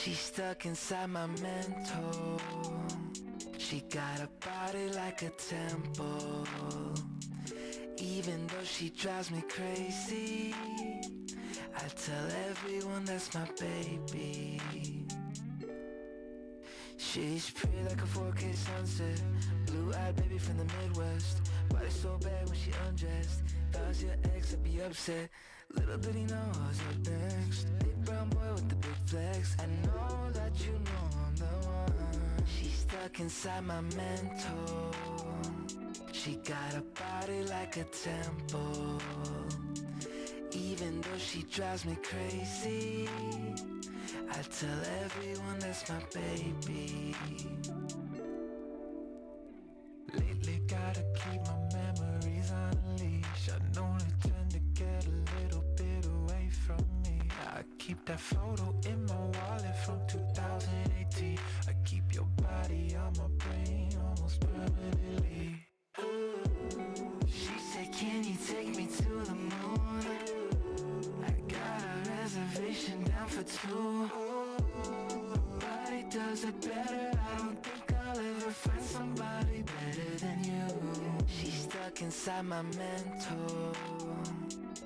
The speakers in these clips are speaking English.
She's stuck inside my mental. She got a body like a temple. Even though she drives me crazy, I tell everyone that's my baby. She's pretty like a 4K sunset. Blue-eyed baby from the Midwest. Body so bad when she undressed. If I was your ex, I'd be upset. Little did he know I was up next. Big brown boy with the big flex. I know that you know I'm the one. She's stuck inside my mental. She got a body like a temple. Even though she drives me crazy, I tell everyone that's my baby. Lately gotta keep my memories on a leash. I know they tend to get a little bit away from me. I keep that photo in my wallet from 2018. I keep your body on my brain almost permanently. She said, can you take me to the moon? I got a reservation down for two. Nobody does it better. I don't think I'll ever find somebody better than you. She's stuck inside my mental.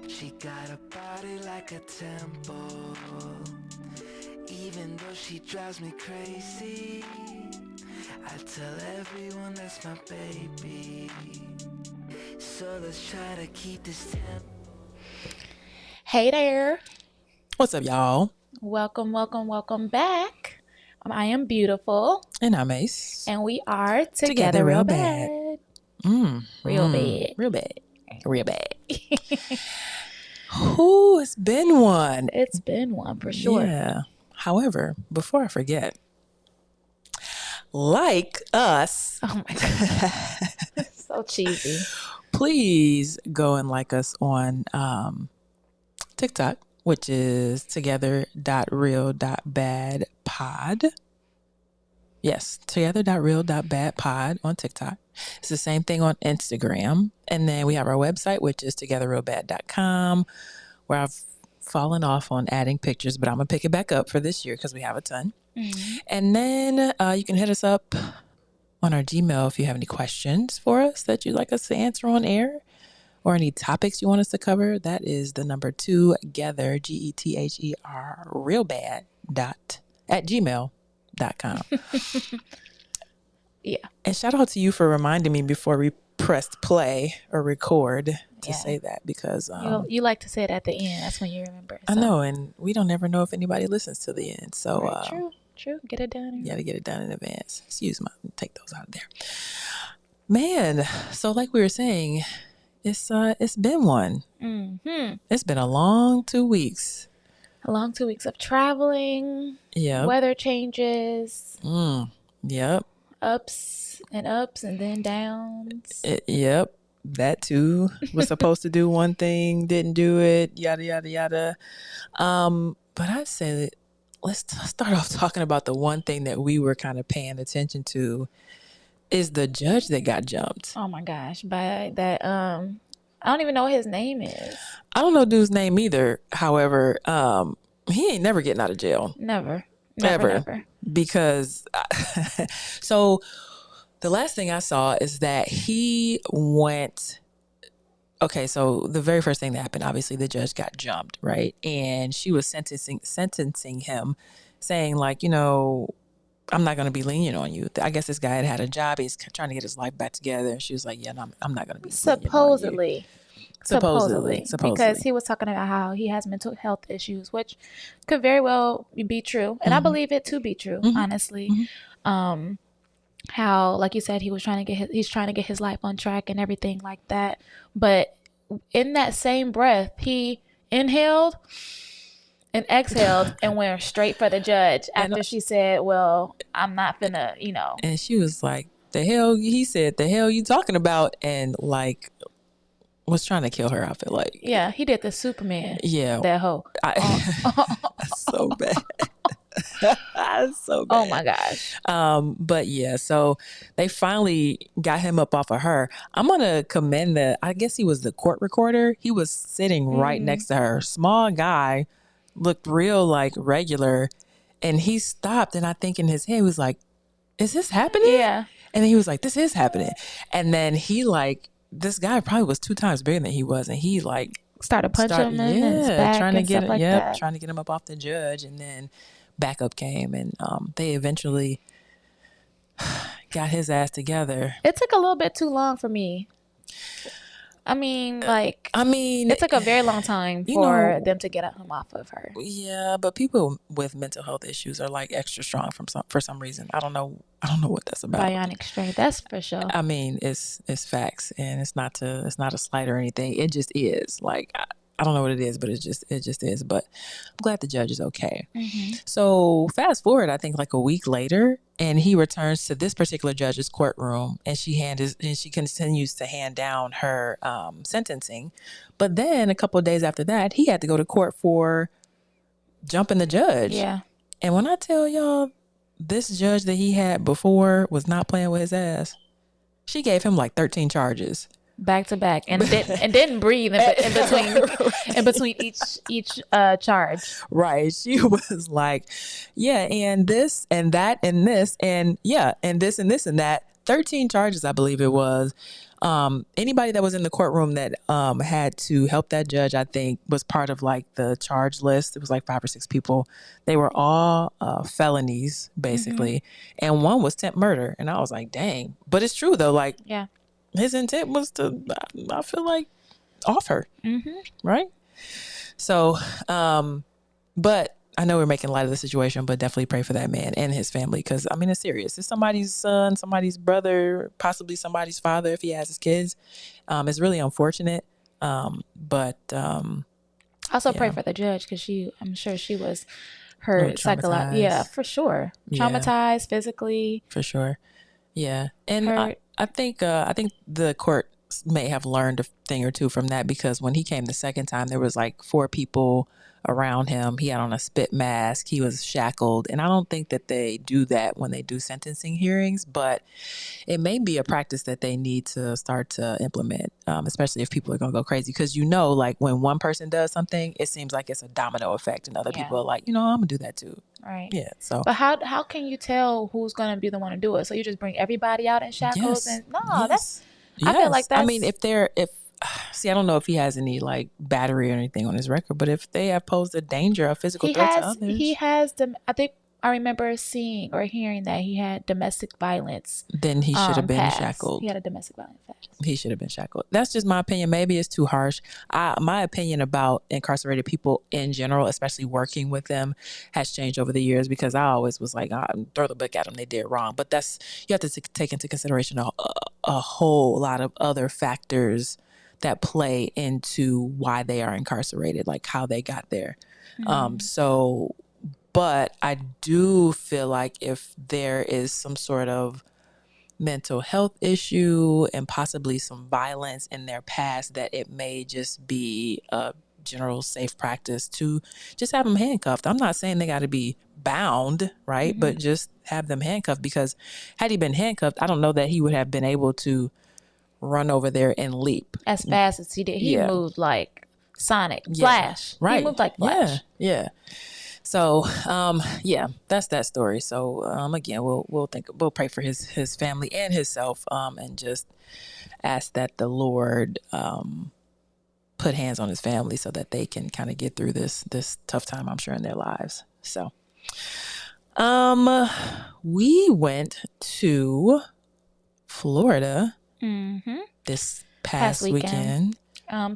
She got a body like a temple. Even though she drives me crazy, I tell everyone that's my baby. So let's try to keep this tempo. Hey there. What's up, y'all? Welcome back. I am Beautiful. And I'm Ace. And we are together real bad. Real bad. Real bad. Ooh, it's been one. It's been one for sure. Yeah. However, before I forget, like us. Oh my God. So cheesy. Please go and like us on TikTok, which is together.real.badpod. Yes, together.real.badpod on TikTok. It's the same thing on Instagram. And then we have our website, which is togetherrealbad.com, where I've fallen off on adding pictures, but I'm going to pick it back up for this year because we have a ton. Mm-hmm. And then you can hit us up on our Gmail if you have any questions for us that you'd like us to answer on air or any topics you want us to cover. That is the number 2 together, GETHER, realbad at gmail.com. Yeah. And shout out to you for reminding me before we pressed play or record to say that because you like to say it at the end. That's when you remember. So. I know, and we don't ever know if anybody listens to the end. So right, true. Get it done. You got to get it done in advance. Take those out of there. Man, so like we were saying, it's been one. Mm-hmm. It's been a long 2 weeks. A long 2 weeks of traveling. Yeah. Weather changes. Yep. Ups and then downs. Yep. That too. Was supposed to do one thing, didn't do it, yada, yada, yada. But I'd say that let's start off talking about the one thing that we were kind of paying attention to is the judge that got jumped. Oh my gosh. By that, I don't even know what his name is. I don't know dude's name either. However, he ain't never getting out of jail. Never. Because so the last thing I saw is that he went. Okay, so the very first thing that happened, obviously the judge got jumped, right? And she was sentencing him, saying like, I'm not going to be lenient on you. I guess this guy had a job. He's trying to get his life back together. And she was like, yeah, no, I'm not going to be Supposedly. Supposedly. Because he was talking about how he has mental health issues, which could very well be true. And I believe it to be true, honestly. Mm-hmm. How, like you said, he's trying to get his life on track and everything like that. But in that same breath, he inhaled and exhaled and went straight for the judge after she said, well, I'm not finna, And she was like, he said, the hell you talking about? And like, was trying to kill her, I feel like. Yeah, he did the Superman. Yeah. That hoe. So bad. So bad. Oh my gosh. But yeah, so they finally got him up off of her. I'm gonna commend I guess he was the court recorder. He was sitting right next to her. Small guy, looked real like regular. And he stopped, and I think in his head he was like, is this happening? Yeah. And then he was like, this is happening. And then he like, this guy probably was 2 times bigger than he was, and he like started punching him in his back trying to and get stuff it, like that. trying to get him up off the judge. And then backup came, and they eventually got his ass together. It took a little bit too long for me. I mean, it took a very long time for them to get him off of her. Yeah, but people with mental health issues are like extra strong for some reason. I don't know what that's about. Bionic strength, that's for sure. I mean, it's facts, and it's not a slight or anything. It just is. Like I don't know what it is, but it just is. But I'm glad the judge is okay. Mm-hmm. So fast forward, I think like a week later, and he returns to this particular judge's courtroom, and she continues to hand down her sentencing. But then a couple of days after that, he had to go to court for jumping the judge. Yeah. And when I tell y'all, this judge that he had before was not playing with his ass. She gave him like 13 charges. Back to back, and didn't breathe in between each charge. Right. She was like, yeah, and this and that and this and yeah, and this and this and that. 13 charges, I believe it was. Anybody that was in the courtroom that had to help that judge, I think, was part of like the charge list. It was like 5 or 6 people. They were all felonies, basically, and one was attempt murder. And I was like, dang. But it's true though. Like, yeah. His intent was to, I feel like, off her, right? So, but I know we're making light of the situation, but definitely pray for that man and his family, because, I mean, it's serious. It's somebody's son, somebody's brother, possibly somebody's father if he has his kids. It's really unfortunate, but... also pray for the judge, because I'm sure she was hurt psychologically. Yeah, for sure. Traumatized physically. For sure. Yeah. And hurt. I think the court may have learned a thing or two from that, because when he came the second time, there was like 4 people around him. He had on a spit mask. He was shackled. And I don't think that they do that when they do sentencing hearings, but it may be a practice that they need to start to implement, especially if people are going to go crazy. Because, like when one person does something, it seems like it's a domino effect, and other people are like, I'm going to do that too. Right. Yeah. So, but how can you tell who's going to be the one to do it? So you just bring everybody out in shackles? Yes. That's. Yes. I feel like that's. I mean, see, I don't know if he has any like battery or anything on his record, but if they have posed a danger, a physical threat to others, he has I think I remember seeing or hearing that he had domestic violence. Then he should have been shackled. He had a domestic violence past. He should have been shackled. That's just my opinion. Maybe it's too harsh. My opinion about incarcerated people in general, especially working with them, has changed over the years, because I always was like, throw the book at them, they did wrong. But you have to take into consideration a whole lot of other factors that play into why they are incarcerated, like how they got there. But I do feel like if there is some sort of mental health issue and possibly some violence in their past, that it may just be a general safe practice to just have them handcuffed. I'm not saying they got to be bound, right? But just have them handcuffed, because had he been handcuffed, I don't know that he would have been able to run over there and leap as fast as he did. He moved like Sonic, Flash. Right. He moved like Flash. Yeah. So, that's that story. So, again, we'll pray for his family and himself, and just ask that the Lord, put hands on his family so that they can kind of get through this tough time, I'm sure, in their lives. So, we went to Florida this past weekend.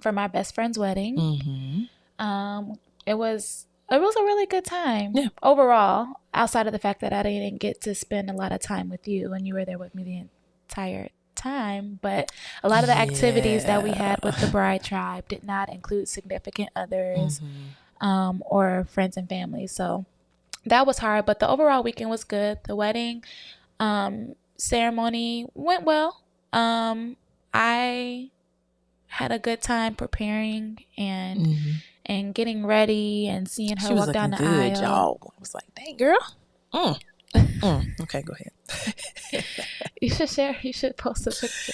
For my best friend's wedding. It was a really good time. Yeah. Overall, outside of the fact that I didn't get to spend a lot of time with you, and you were there with me the entire time, but a lot of the activities that we had with the bride tribe did not include significant others or friends and family. So that was hard, but the overall weekend was good. The wedding ceremony went well. I had a good time preparing and getting ready and seeing her walk down the aisle. Y'all. I was like, dang, girl. Okay, go ahead. You should share. You should post a picture.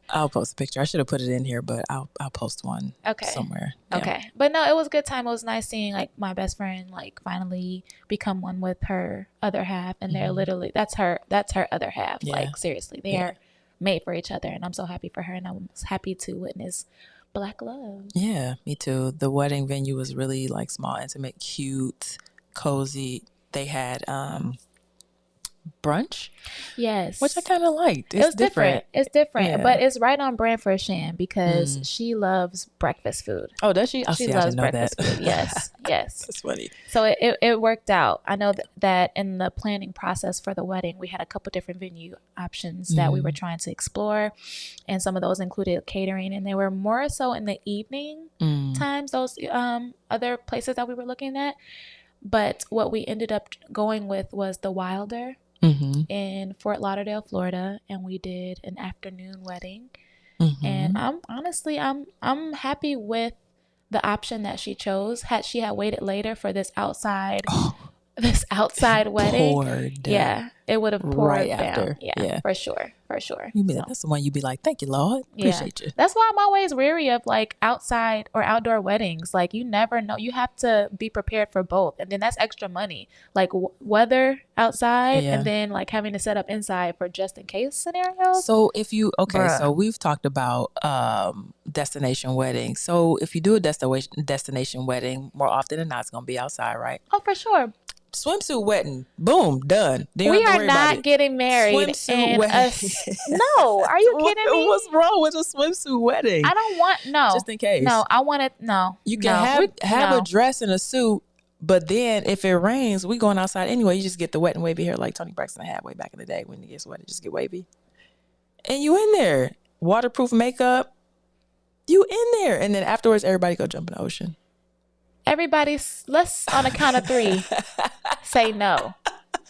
I'll post a picture. I should have put it in here, but I'll post one somewhere. Yeah. Okay. But no, it was a good time. It was nice seeing like my best friend like finally become one with her other half, and they're literally that's her other half. Yeah. Like seriously, they are made for each other, and I'm so happy for her, and I was happy to witness Black love. Yeah, me too. The wedding venue was really like small, intimate, cute, cozy. They had brunch. Yes. Which I kind of liked. It's different. It's different, Yeah. but it's right on brand for Shan because she loves breakfast food. Oh, does she? She loves breakfast food. Yes, yes. That's funny. So it worked out. I know that in the planning process for the wedding, we had a couple different venue options that we were trying to explore, and some of those included catering, and they were more so in the evening times. Those other places that we were looking at, but what we ended up going with was the Wilder. In Fort Lauderdale, Florida, and we did an afternoon wedding. And I'm happy with the option that she chose. Had she waited later for this outside wedding, it would have poured right down. after. Yeah, for sure. That's the one you'd be like, thank you, Lord. Appreciate you. That's why I'm always weary of like outside or outdoor weddings. Like you never know. You have to be prepared for both. And then that's extra money. Like weather outside and then like having to set up inside for just in case scenarios. So if you, so we've talked about destination weddings. So if you do a destination wedding, more often than not, it's going to be outside, right? Oh, for sure. Swimsuit wedding, boom, done. We are not getting married. Swimsuit wedding. No, are you kidding me? What's wrong with a swimsuit wedding? I don't want just in case. No, I want it. No, you can have a dress and a suit, but then if it rains, we going outside anyway. You just get the wet and wavy hair like Toni Braxton had way back in the day when it gets wet, just get wavy, and you in there, waterproof makeup, you in there, and then afterwards everybody go jump in the ocean. Let's on a count of 3 say no.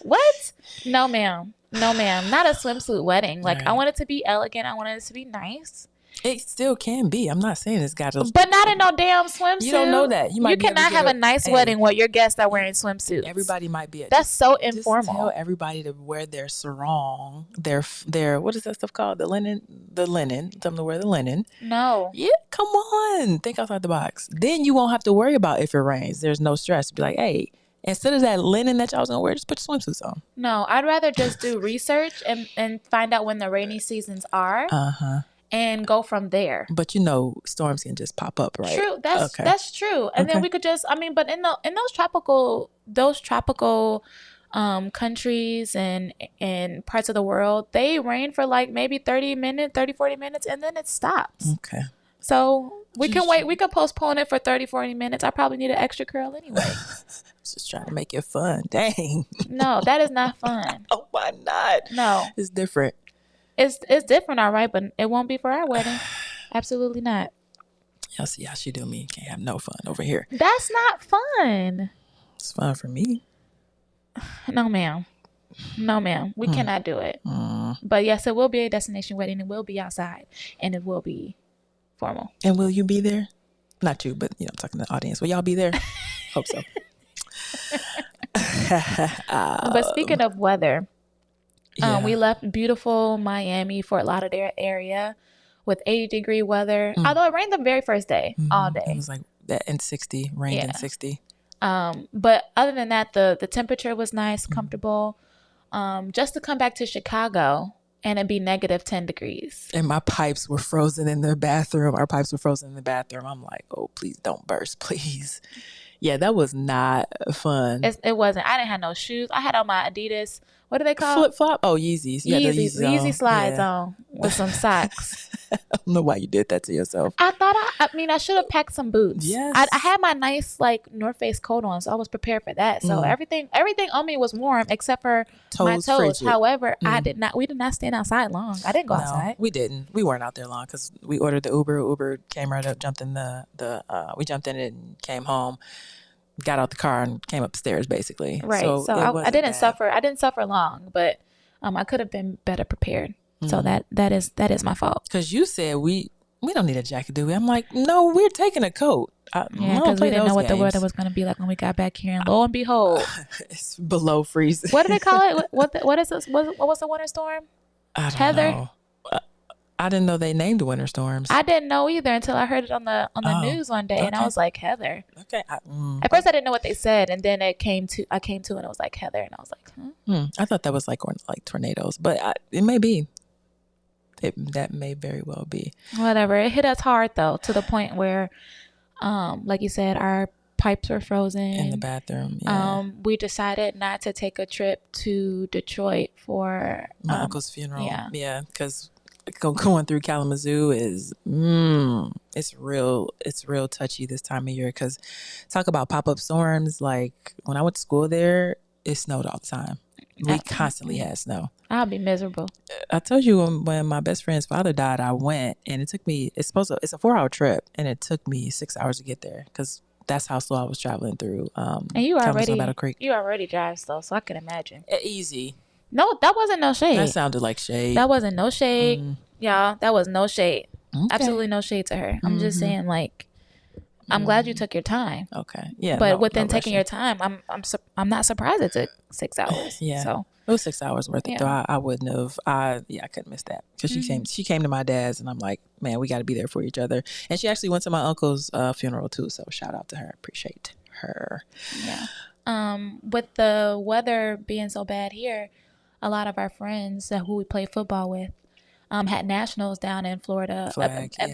What? No, ma'am. No, ma'am. Not a swimsuit wedding. Like, I want it to be elegant. I want it to be nice. It still can be. I'm not saying it's got to. But not in no damn swimsuit. You don't know that. You cannot have a nice wedding where your guests are wearing swimsuits. Everybody might be. That's so informal. Just tell everybody to wear their sarong, their what is that stuff called? The linen. Tell them to wear the linen. No. Yeah, come on. Think outside the box. Then you won't have to worry about if it rains. There's no stress. Be like, hey, instead of that linen that y'all was gonna wear, just put your swimsuits on. No, I'd rather just do research and find out when the rainy seasons are. And go from there. But storms can just pop up, right? True. That's true. And then we could just, but in those tropical countries and parts of the world, they rain for like maybe 40 minutes, and then it stops. Okay. So we can wait. We can postpone it for 30, 40 minutes. I probably need an extra curl anyway. Just trying to make it fun. Dang. No, that is not fun. Oh, why not? No. It's different. It's different, all right, but it won't be for our wedding. Absolutely not. Y'all see how she do me. Can't have no fun over here. That's not fun. It's fun for me. No, ma'am. We cannot do it. But yes, it will be a destination wedding. It will be outside, and it will be formal. And will you be there? Not you, but I'm talking to the audience. Will y'all be there? Hope so. But speaking of weather. We left beautiful Miami, Fort Lauderdale area with 80-degree weather. Although it rained the very first day, all day. It was like that in 60, rained in 60. But other than that, the temperature was nice, comfortable. Just to come back to Chicago and it be negative 10 degrees. And my pipes were frozen in the bathroom. Our pipes were frozen in the bathroom. I'm like, oh, please don't burst, please. Yeah, that was not fun. It wasn't. I didn't have no shoes. I had on my Adidas. What do they call? Flip-flop? Oh, Yeezys. Yeezy slides on with some socks. I don't know why you did that to yourself. I thought I should have packed some boots. Yes. I had my nice like North Face coat on, so I was prepared for that. So everything on me was warm except for my toes. Frigid. However, we did not stand outside long. I didn't go outside. We didn't. We weren't out there long because we ordered the Uber. Uber came right up, jumped in we jumped in it and came home. Got out the car and came upstairs basically. Right. So I didn't suffer. I didn't suffer long, but I could have been better prepared. So that is my fault. Because you said we don't need a jacket, do we? I'm like, no, we're taking a coat. Because we didn't know what the weather was going to be like when we got back here, and lo and behold, it's below freezing. What do they call it? What is this? What was the winter storm? I don't Heather? know. I didn't know they named the winter storms. I didn't know either until I heard it on the news one day, and I okay. was like, Heather. Okay. At first, I didn't know what they said, and then I came to, and it was like Heather, and I was like, I thought that was like tornadoes, but it may be. That may very well be. Whatever. It hit us hard though, to the point where, like you said, our pipes were frozen In the bathroom. Yeah. We decided not to take a trip to Detroit for my uncle's funeral. Yeah. Yeah, because going through Kalamazoo is it's real touchy this time of year. Because talk about pop-up storms. Like when I went to school there, it snowed all the time. We constantly had snow. I'll be miserable. I told you when my best friend's father died, I went, and it took me. It's a 4-hour trip, and it took me 6 hours to get there because that's how slow I was traveling through. And you Battle Creek. You already drive slow, so I can imagine. Easy. No, that wasn't no shade. That sounded like shade. That wasn't no shade, y'all. That was no shade. Okay. Absolutely no shade to her. I'm just saying, like, I'm glad you took your time. Okay. Yeah. But within taking your time, I'm not surprised it took 6 hours. Yeah. So it was 6 hours worth it. Though I wouldn't have. I couldn't miss that because she came to my dad's, and I'm like, man, we got to be there for each other. And she actually went to my uncle's funeral too. So shout out to her. Appreciate her. Yeah. With the weather being so bad here, a lot of our friends who we play football with had nationals down in Florida,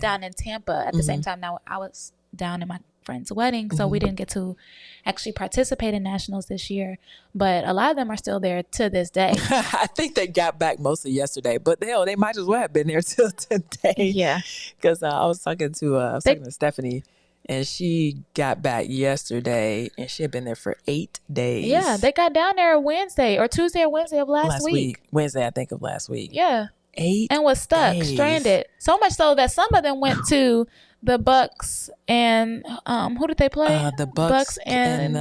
down in Tampa at the same time. Now I was down in my friend's wedding, so we didn't get to actually participate in nationals this year, but a lot of them are still there to this day. I think they got back mostly yesterday, but hell, they might as well have been there till today. Yeah, because I was talking to Stephanie, and she got back yesterday, and she had been there for 8 days. Yeah, they got down there Wednesday or Tuesday or Wednesday of last week. Wednesday, I think, of last week. Yeah. 8 and was stuck, days. Stranded. So much so that some of them went to the Bucks and who did they play? The Bucks and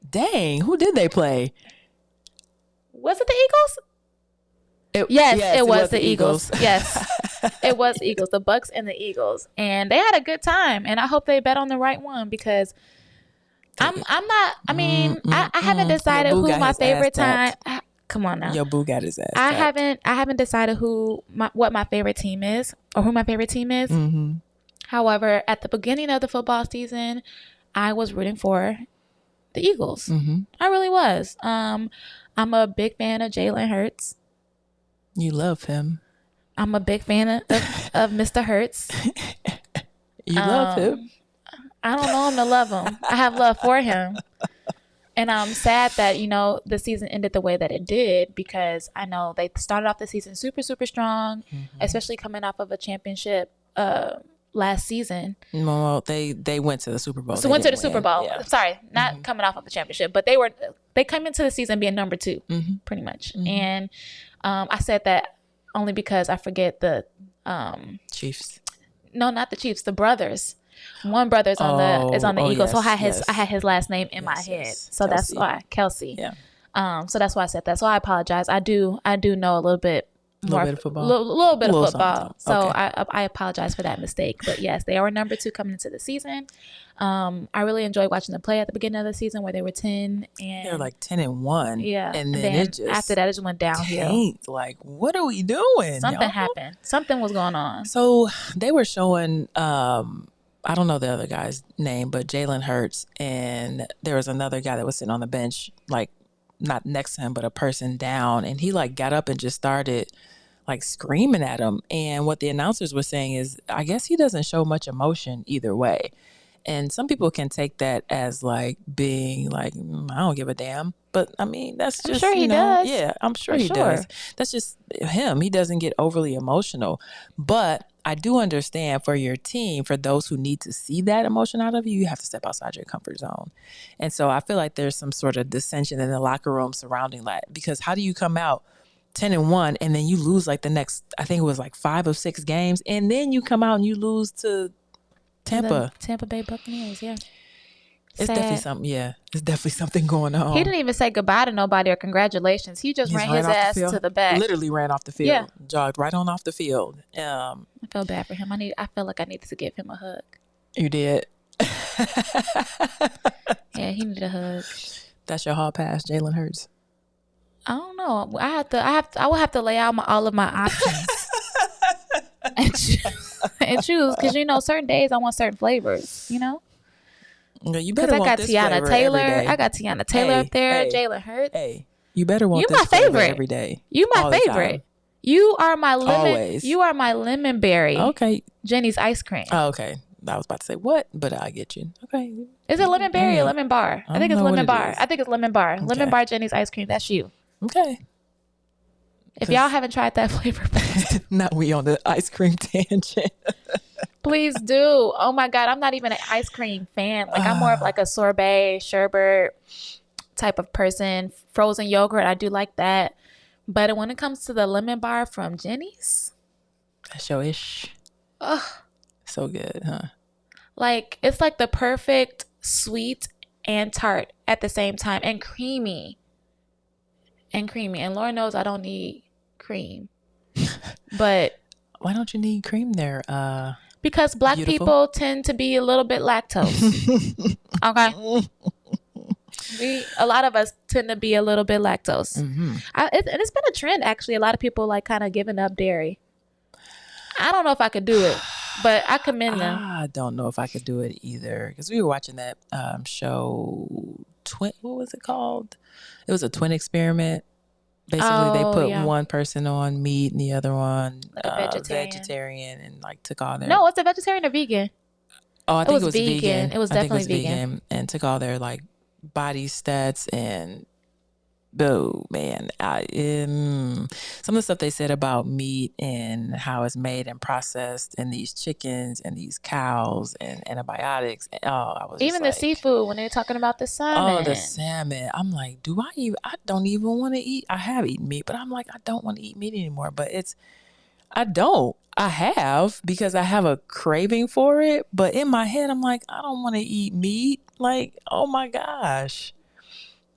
dang, who did they play? Was it the Eagles? Yes, it was the Eagles. Yes, it was the Eagles. The Bucks and the Eagles, and they had a good time. And I hope they bet on the right one because I'm not. I mean, I haven't decided who my favorite time. Come on now. Your boo got his ass. I haven't decided what my favorite team is or who my favorite team is. However, at the beginning of the football season, I was rooting for the Eagles. I really was. I'm a big fan of Jalen Hurts. You love him. I'm a big fan of Mr. Hurts. You love him. I don't know him to love him. I have love for him. And I'm sad that, the season ended the way that it did because I know they started off the season super, super strong, especially coming off of a championship last season. Well, they went to the Super Bowl. So went to the Super Bowl. Yeah. Sorry, not coming off of the championship, but they came into the season being number 2, pretty much. And I said that only because I forget the Chiefs. No, not the Chiefs. The brothers. One brother is on the Eagles, so I had his last name in my head, so Kelsey. That's why Kelsey. Yeah. So that's why I said that. So I apologize. I do know a little bit more, bit of football, little bit of football. Something. So I apologize for that mistake. But yes, they are number 2 coming into the season. I really enjoyed watching them play at the beginning of the season where they were 10 and they were like 10-1. Yeah, and then it just after that it just went downhill. Tanked. Like, what are we doing? Something happened. Something was going on. So they were showing. I don't know the other guy's name, but Jalen Hurts, and there was another guy that was sitting on the bench, like not next to him, but a person down, and he like got up and just started like screaming at him. And what the announcers were saying is, I guess he doesn't show much emotion either way. And some people can take that as like being like, I don't give a damn. But I mean, that's just, I'm sure he does. Yeah, I'm sure he does. That's just him. He doesn't get overly emotional. But I do understand for your team, for those who need to see that emotion out of you, you have to step outside your comfort zone. And so I feel like there's some sort of dissension in the locker room surrounding that. Because how do you come out 10-1 and then you lose like the next, I think it was like 5 of 6 games, and then you come out and you lose to Tampa Bay Buccaneers? Yeah. It's definitely something. Yeah, it's definitely something going on. He didn't even say goodbye to nobody or congratulations. He just ran his ass to the back. Literally ran off the field. Yeah. Jogged right on off the field. I feel bad for him. I feel like I needed to give him a hug. You did. Yeah, he needed a hug. That's your hall pass, Jalen Hurts. I don't know. I will have to lay out all of my options and choose because certain days I want certain flavors. You Because better I want got this Tiana flavor Taylor. every day. I got Tiana Taylor up there. Hey, Jalen Hurts. hey, you better want You this my flavor favorite every day. You my all the favorite. time. You are my lemon. Always. You are my lemon berry. Okay. Jenny's ice cream. Oh, okay. I was about to say what, but I get you. Okay. Is it lemon berry or lemon bar? I think it's lemon bar. I think it's lemon bar. Okay. Lemon bar Jenny's ice cream. That's you. Okay. If y'all haven't tried that flavor, now we on the ice cream tangent. Please do. Oh my God, I'm not even an ice cream fan. Like I'm more of like a sorbet, sherbet type of person. Frozen yogurt, I do like that. But when it comes to the lemon bar from Jenny's, that's your ish. Ugh. So good, huh? Like it's like the perfect sweet and tart at the same time, and creamy. And Lord knows I don't need cream. But why don't you need cream there? Because Black people tend to be a little bit lactose. Okay. A lot of us tend to be a little bit lactose. Mm-hmm. It's been a trend actually. A lot of people like kind of giving up dairy. I don't know if I could do it, but I commend them. I don't know if I could do it either because we were watching that show. What was it called? It was a twin experiment. Basically, they put one person on meat and the other one vegetarian, and like took all their. No, was it vegetarian or vegan? Oh, I think it was vegan. It was definitely vegan, and took all their like body stats and. Oh man, some of the stuff they said about meat and how it's made and processed, and these chickens and these cows and antibiotics. I was even the seafood when they're talking about the salmon. Oh, the salmon! I'm like, I don't even want to eat. I have eaten meat, but I'm like, I don't want to eat meat anymore. But I have because I have a craving for it. But in my head, I'm like, I don't want to eat meat. Like, oh my gosh.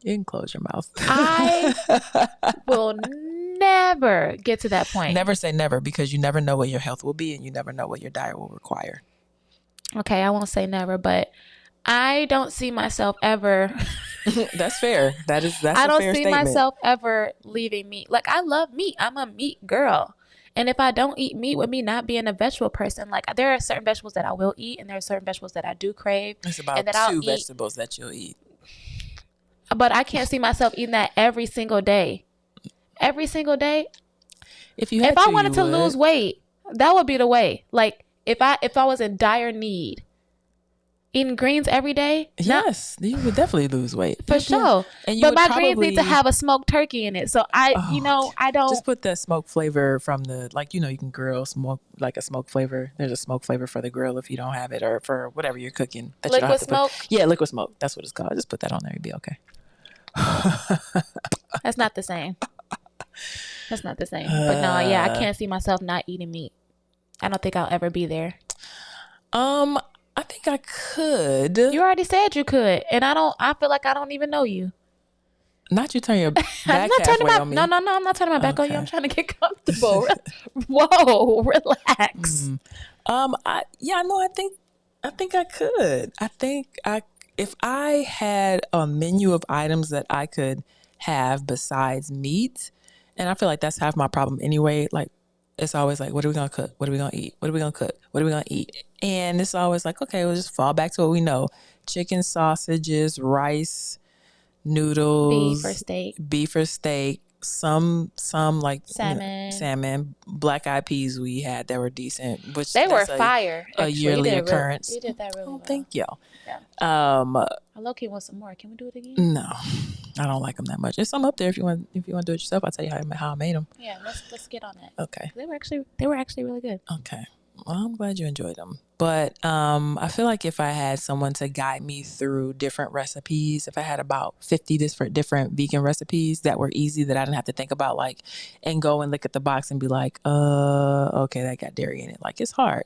You can close your mouth. I will never get to that point. Never say never because you never know what your health will be and you never know what your diet will require. Okay, I won't say never, but I don't see myself ever. That's fair. That's a fair statement. I don't see myself ever leaving meat. Like I love meat. I'm a meat girl. And if I don't eat meat, with me not being a vegetable person, like there are certain vegetables that I will eat and there are certain vegetables that I do crave. It's about two vegetables that you'll eat. But I can't see myself eating that every single day. Every single day. If I wanted to lose weight, that would be the way. Like if I was in dire need, eating greens every day. Yes, you would definitely lose weight for sure. But my greens need to have a smoked turkey in it. So I don't just put that smoke flavor from the you can grill smoke like a smoke flavor. There's a smoke flavor for the grill if you don't have it or for whatever you're cooking. That liquid smoke. Yeah, liquid smoke. That's what it's called. Just put that on there. You'll be okay. That's not the same. That's not the same. But no, I can't see myself not eating meat. I don't think I'll ever be there. I think I could. You already said you could, and I feel like I don't even know you. Not you turn your back halfway on me. No, I'm not turning my back on you. I'm trying to get comfortable. Whoa, relax. I think I could. If I had a menu of items that I could have besides meat, and I feel like that's half my problem anyway. Like it's always like, what are we gonna cook? What are we gonna eat? What are we gonna cook? What are we gonna eat? And it's always like, okay, we'll just fall back to what we know: chicken, sausages, rice, noodles, beef or steak, some like salmon, black eyed peas we had that were decent, which they were fire. A yearly occurrence. You did that really well. Thank y'all. Yeah. I low-key want some more. Can we do it again? No, I don't like them that much. There's some up there if you want to do it yourself. I'll tell you how I made them. Yeah, let's get on that. Okay. They were actually really good. Okay. Well, I'm glad you enjoyed them. But I feel like if I had someone to guide me through different recipes, if I had about 50 different vegan recipes that were easy that I didn't have to think about, like, and go and look at the box and be like, okay, that got dairy in it. Like, it's hard.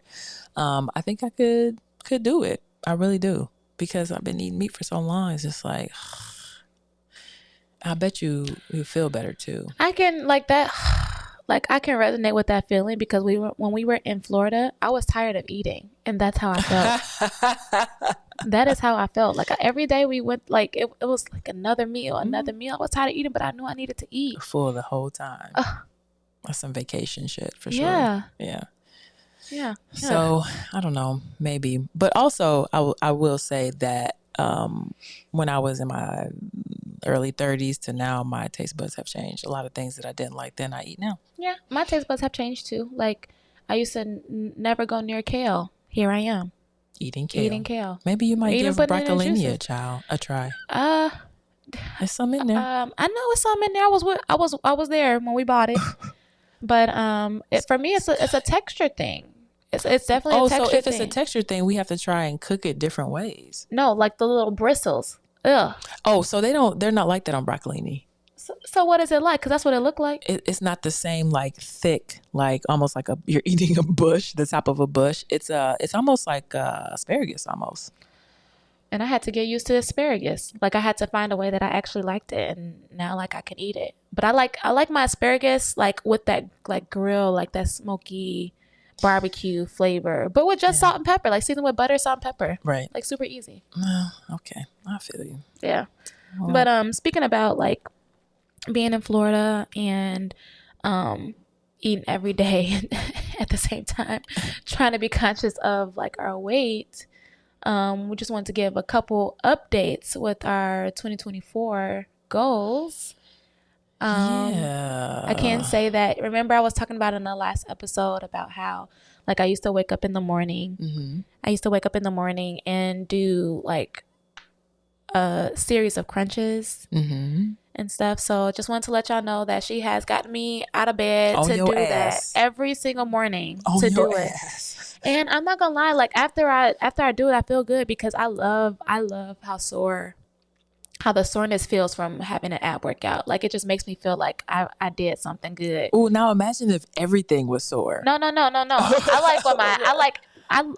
I think I could do it. I really do. Because I've been eating meat for so long. It's just like, I bet you feel better too. I can like that. Like I can resonate with that feeling because when we were in Florida, I was tired of eating, and that's how I felt. That is how I felt. Like every day we went, like it was like another meal. I was tired of eating, but I knew I needed to eat. Full the whole time. That's some vacation shit for sure. Yeah. So I don't know, maybe, but also I will say that when I was in my early 30s to now, my taste buds have changed. A lot of things that I didn't like then I eat now. Yeah, my taste buds have changed too. Like I used to never go near kale. Here I am eating kale. Maybe you might Even give putting it in broccolini juices. a try. There's some in there. I know it's some in there. I was there when we bought it. But for me it's a texture thing. It's definitely a texture thing. So if it's a texture thing, we have to try and cook it different ways. No, like the little bristles. Ugh. Oh, so they're not like that on broccolini. So what is it like? Because that's what it looked like. It's not the same, like thick, like almost like you're eating a bush, the top of a bush. It's almost like asparagus almost. And I had to get used to asparagus. Like I had to find a way that I actually liked it, and now like I can eat it. But I like my asparagus like with that like grill, like that smoky barbecue flavor, but with just salt and pepper, like seasoned with butter, salt and pepper. Right. Like super easy. Okay, I feel you. Yeah. Well, but speaking about like being in Florida and eating every day at the same time, trying to be conscious of like our weight. We just wanted to give a couple updates with our 2024 goals. I can say that, remember I was talking about in the last episode about how like I used to wake up in the morning. Mm-hmm. I used to wake up in the morning and do like a series of crunches and stuff. So just wanted to let y'all know that she has gotten me out of bed to do that every single morning to do it. And I'm not gonna lie, like after I do it, I feel good because I love how the soreness feels from having an ab workout. Like it just makes me feel like I did something good. Oh, now imagine if everything was sore. No. I like what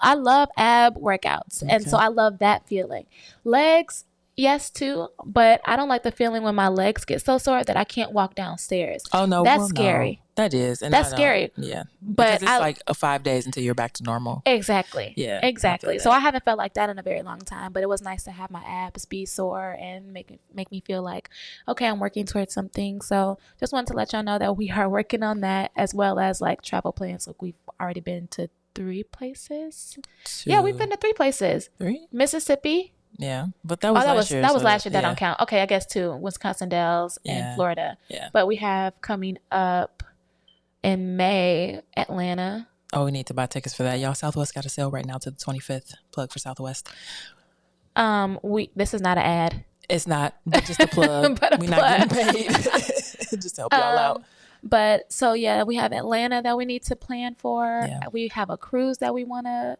I love ab workouts, and so I love that feeling. Legs, yes too, but I don't like the feeling when my legs get so sore that I can't walk downstairs. Oh no, that's scary. No. That is, and that's scary. Yeah, but because it's like 5 days until you're back to normal. Exactly. Yeah, exactly. So I haven't felt like that in a very long time, but it was nice to have my abs be sore and make me feel like, okay, I'm working towards something. So just wanted to let y'all know that we are working on that, as well as like travel plans. Like we've already been to 3 places. Yeah, we've been to 3 places. 3? Mississippi. Yeah, but that was last year. That was last year. That don't count. Okay, I guess 2. Wisconsin Dells and Florida. Yeah. But we have coming up in May, Atlanta. Oh, we need to buy tickets for that. Y'all, Southwest got a sale right now to the 25th. Plug for Southwest. This is not an ad. It's not, but just a plug. We're not getting paid. Just to help y'all out. But so yeah, we have Atlanta that we need to plan for. Yeah. We have a cruise that we wanna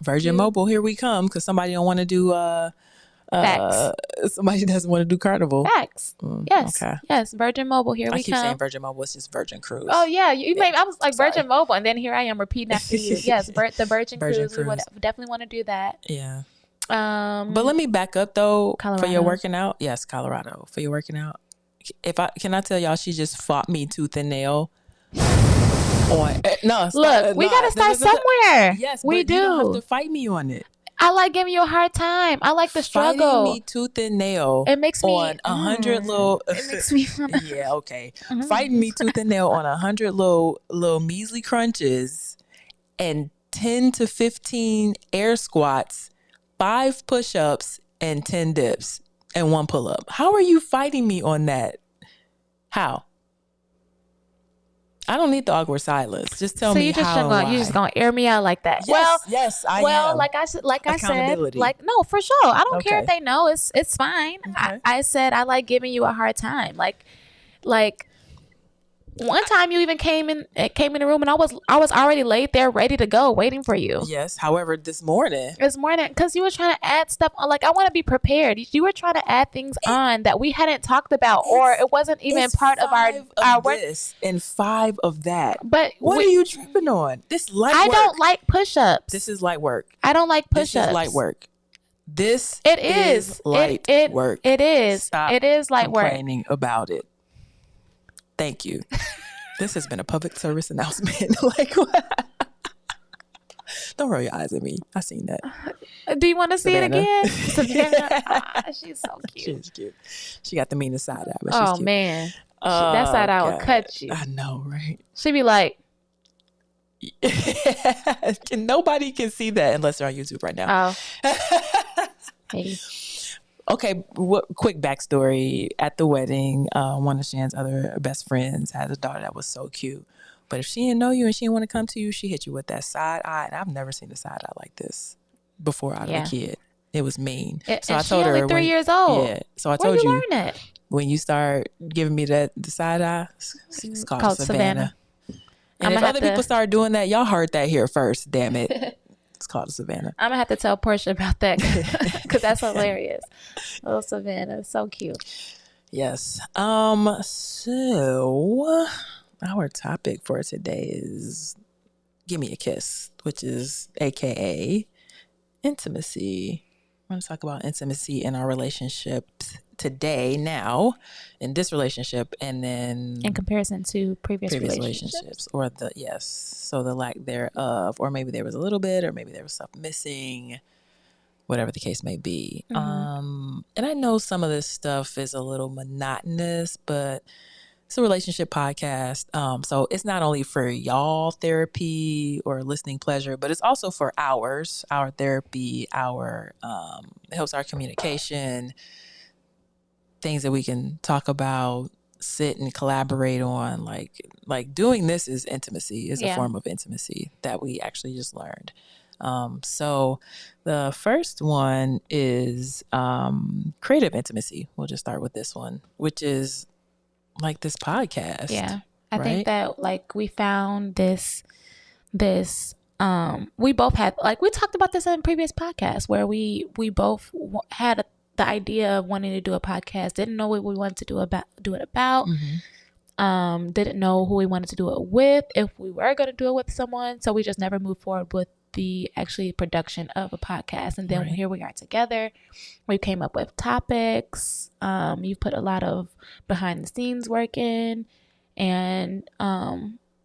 Virgin Mobile, here we come, because somebody don't want to do somebody doesn't want to do Carnival. Facts. Yes. Okay. Yes. Virgin Mobile, here we come. I keep saying Virgin Mobile. It's just Virgin Cruise. Oh yeah, you made. I was like Virgin Mobile, and then here I am repeating after you. Yes, the Virgin Cruise. We definitely want to do that. Yeah. But let me back up though. Colorado. For your working out. Yes, Colorado for your working out. Can I tell y'all, she just fought me tooth and nail. No, look, we gotta start somewhere. Yes, we do. You don't have to fight me on it. I like giving you a hard time. I like the struggle. Fighting me tooth and nail. It makes me on 100 little. It makes me. Yeah, okay. Fighting me tooth and nail on 100 little measly crunches, and 10 to 15 air squats, 5 push-ups, and 10 dips. And 1 pull-up. How are you fighting me on that? How? I don't need the awkward silence. Just tell me how. You're just gonna air me out like that. Yes, I am. Well, like I said, like no, for sure. I don't care if they know. It's fine. Okay. I said I like giving you a hard time. Like one time you even came in the room and I was already laid there ready to go waiting for you. Yes. However, this morning because you were trying to add stuff on. Like I want to be prepared. You were trying to add things on that we hadn't talked about, or it wasn't even part of our work. And 5 of that. But what are you tripping on? This light work. I don't like push-ups. This is light work. I don't like push-ups. This is light work. This is light work. It is. Stop it is light work. Complaining about it. Thank you. This has been a public service announcement. Like what? Don't roll your eyes at me. I seen that. Do you want to see it Savannah. again? Savannah. She's so cute. She's cute. She got the meanest side eye, but she's Oh cute. man. That side I would cut you. I know, right? She'd be like, nobody can see that unless they're on YouTube right now. oh. Hey. Okay, quick backstory. At the wedding, one of Shan's other best friends has a daughter that was so cute. But if she didn't know you and she didn't want to come to you, she hit you with that side eye. And I've never seen a side eye like this before out of a kid. It was mean. So I told her, only 3 years old. Yeah. So I told you, learn that? When you start giving me the side eye, it's called Savannah. And if other people start doing that, y'all heard that here first. Damn it. It's called a Savannah. I'm gonna have to tell Portia about that because that's hilarious. Little Savannah, so cute. Yes. So our topic for today is "Give Me a Kiss," which is AKA intimacy. We're gonna talk about intimacy in our relationships today, now, in this relationship, and then in comparison to previous relationships, or so the lack thereof, or maybe there was a little bit, or maybe there was stuff missing, whatever the case may be. And I know some of this stuff is a little monotonous, but it's a relationship podcast. So it's not only for y'all therapy or listening pleasure, but it's also for our therapy, it helps our communication, things that we can talk about, sit and collaborate on. Like doing this is intimacy, is a form of intimacy that we actually just learned. So the first one is creative intimacy. We'll just start with this one, which is like this podcast. Yeah. I think that like we found this we both had, like we talked about this in previous podcasts where we both had the idea of wanting to do a podcast, didn't know what we wanted to do it about. Didn't know who we wanted to do it with, if we were going to do it with someone. So we just never moved forward with the actually production of a podcast. And then here we are together. We came up with topics. You put a lot of behind the scenes work in, and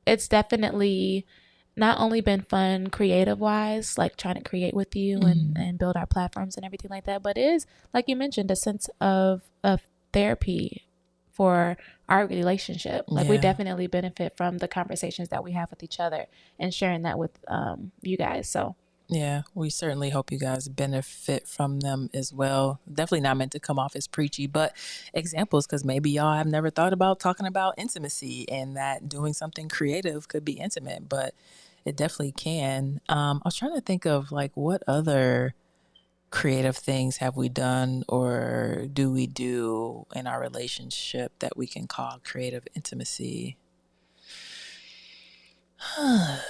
it's definitely not only been fun creative wise, like trying to create with you and build our platforms and everything like that, but it is, like you mentioned, a sense of therapy for our relationship. Like we definitely benefit from the conversations that we have with each other and sharing that with you guys. So yeah, we certainly hope you guys benefit from them as well. Definitely not meant to come off as preachy, but examples, because maybe y'all have never thought about talking about intimacy and that doing something creative could be intimate, but it definitely can. I was trying to think of like what other creative things have we done or do we do in our relationship that we can call creative intimacy? I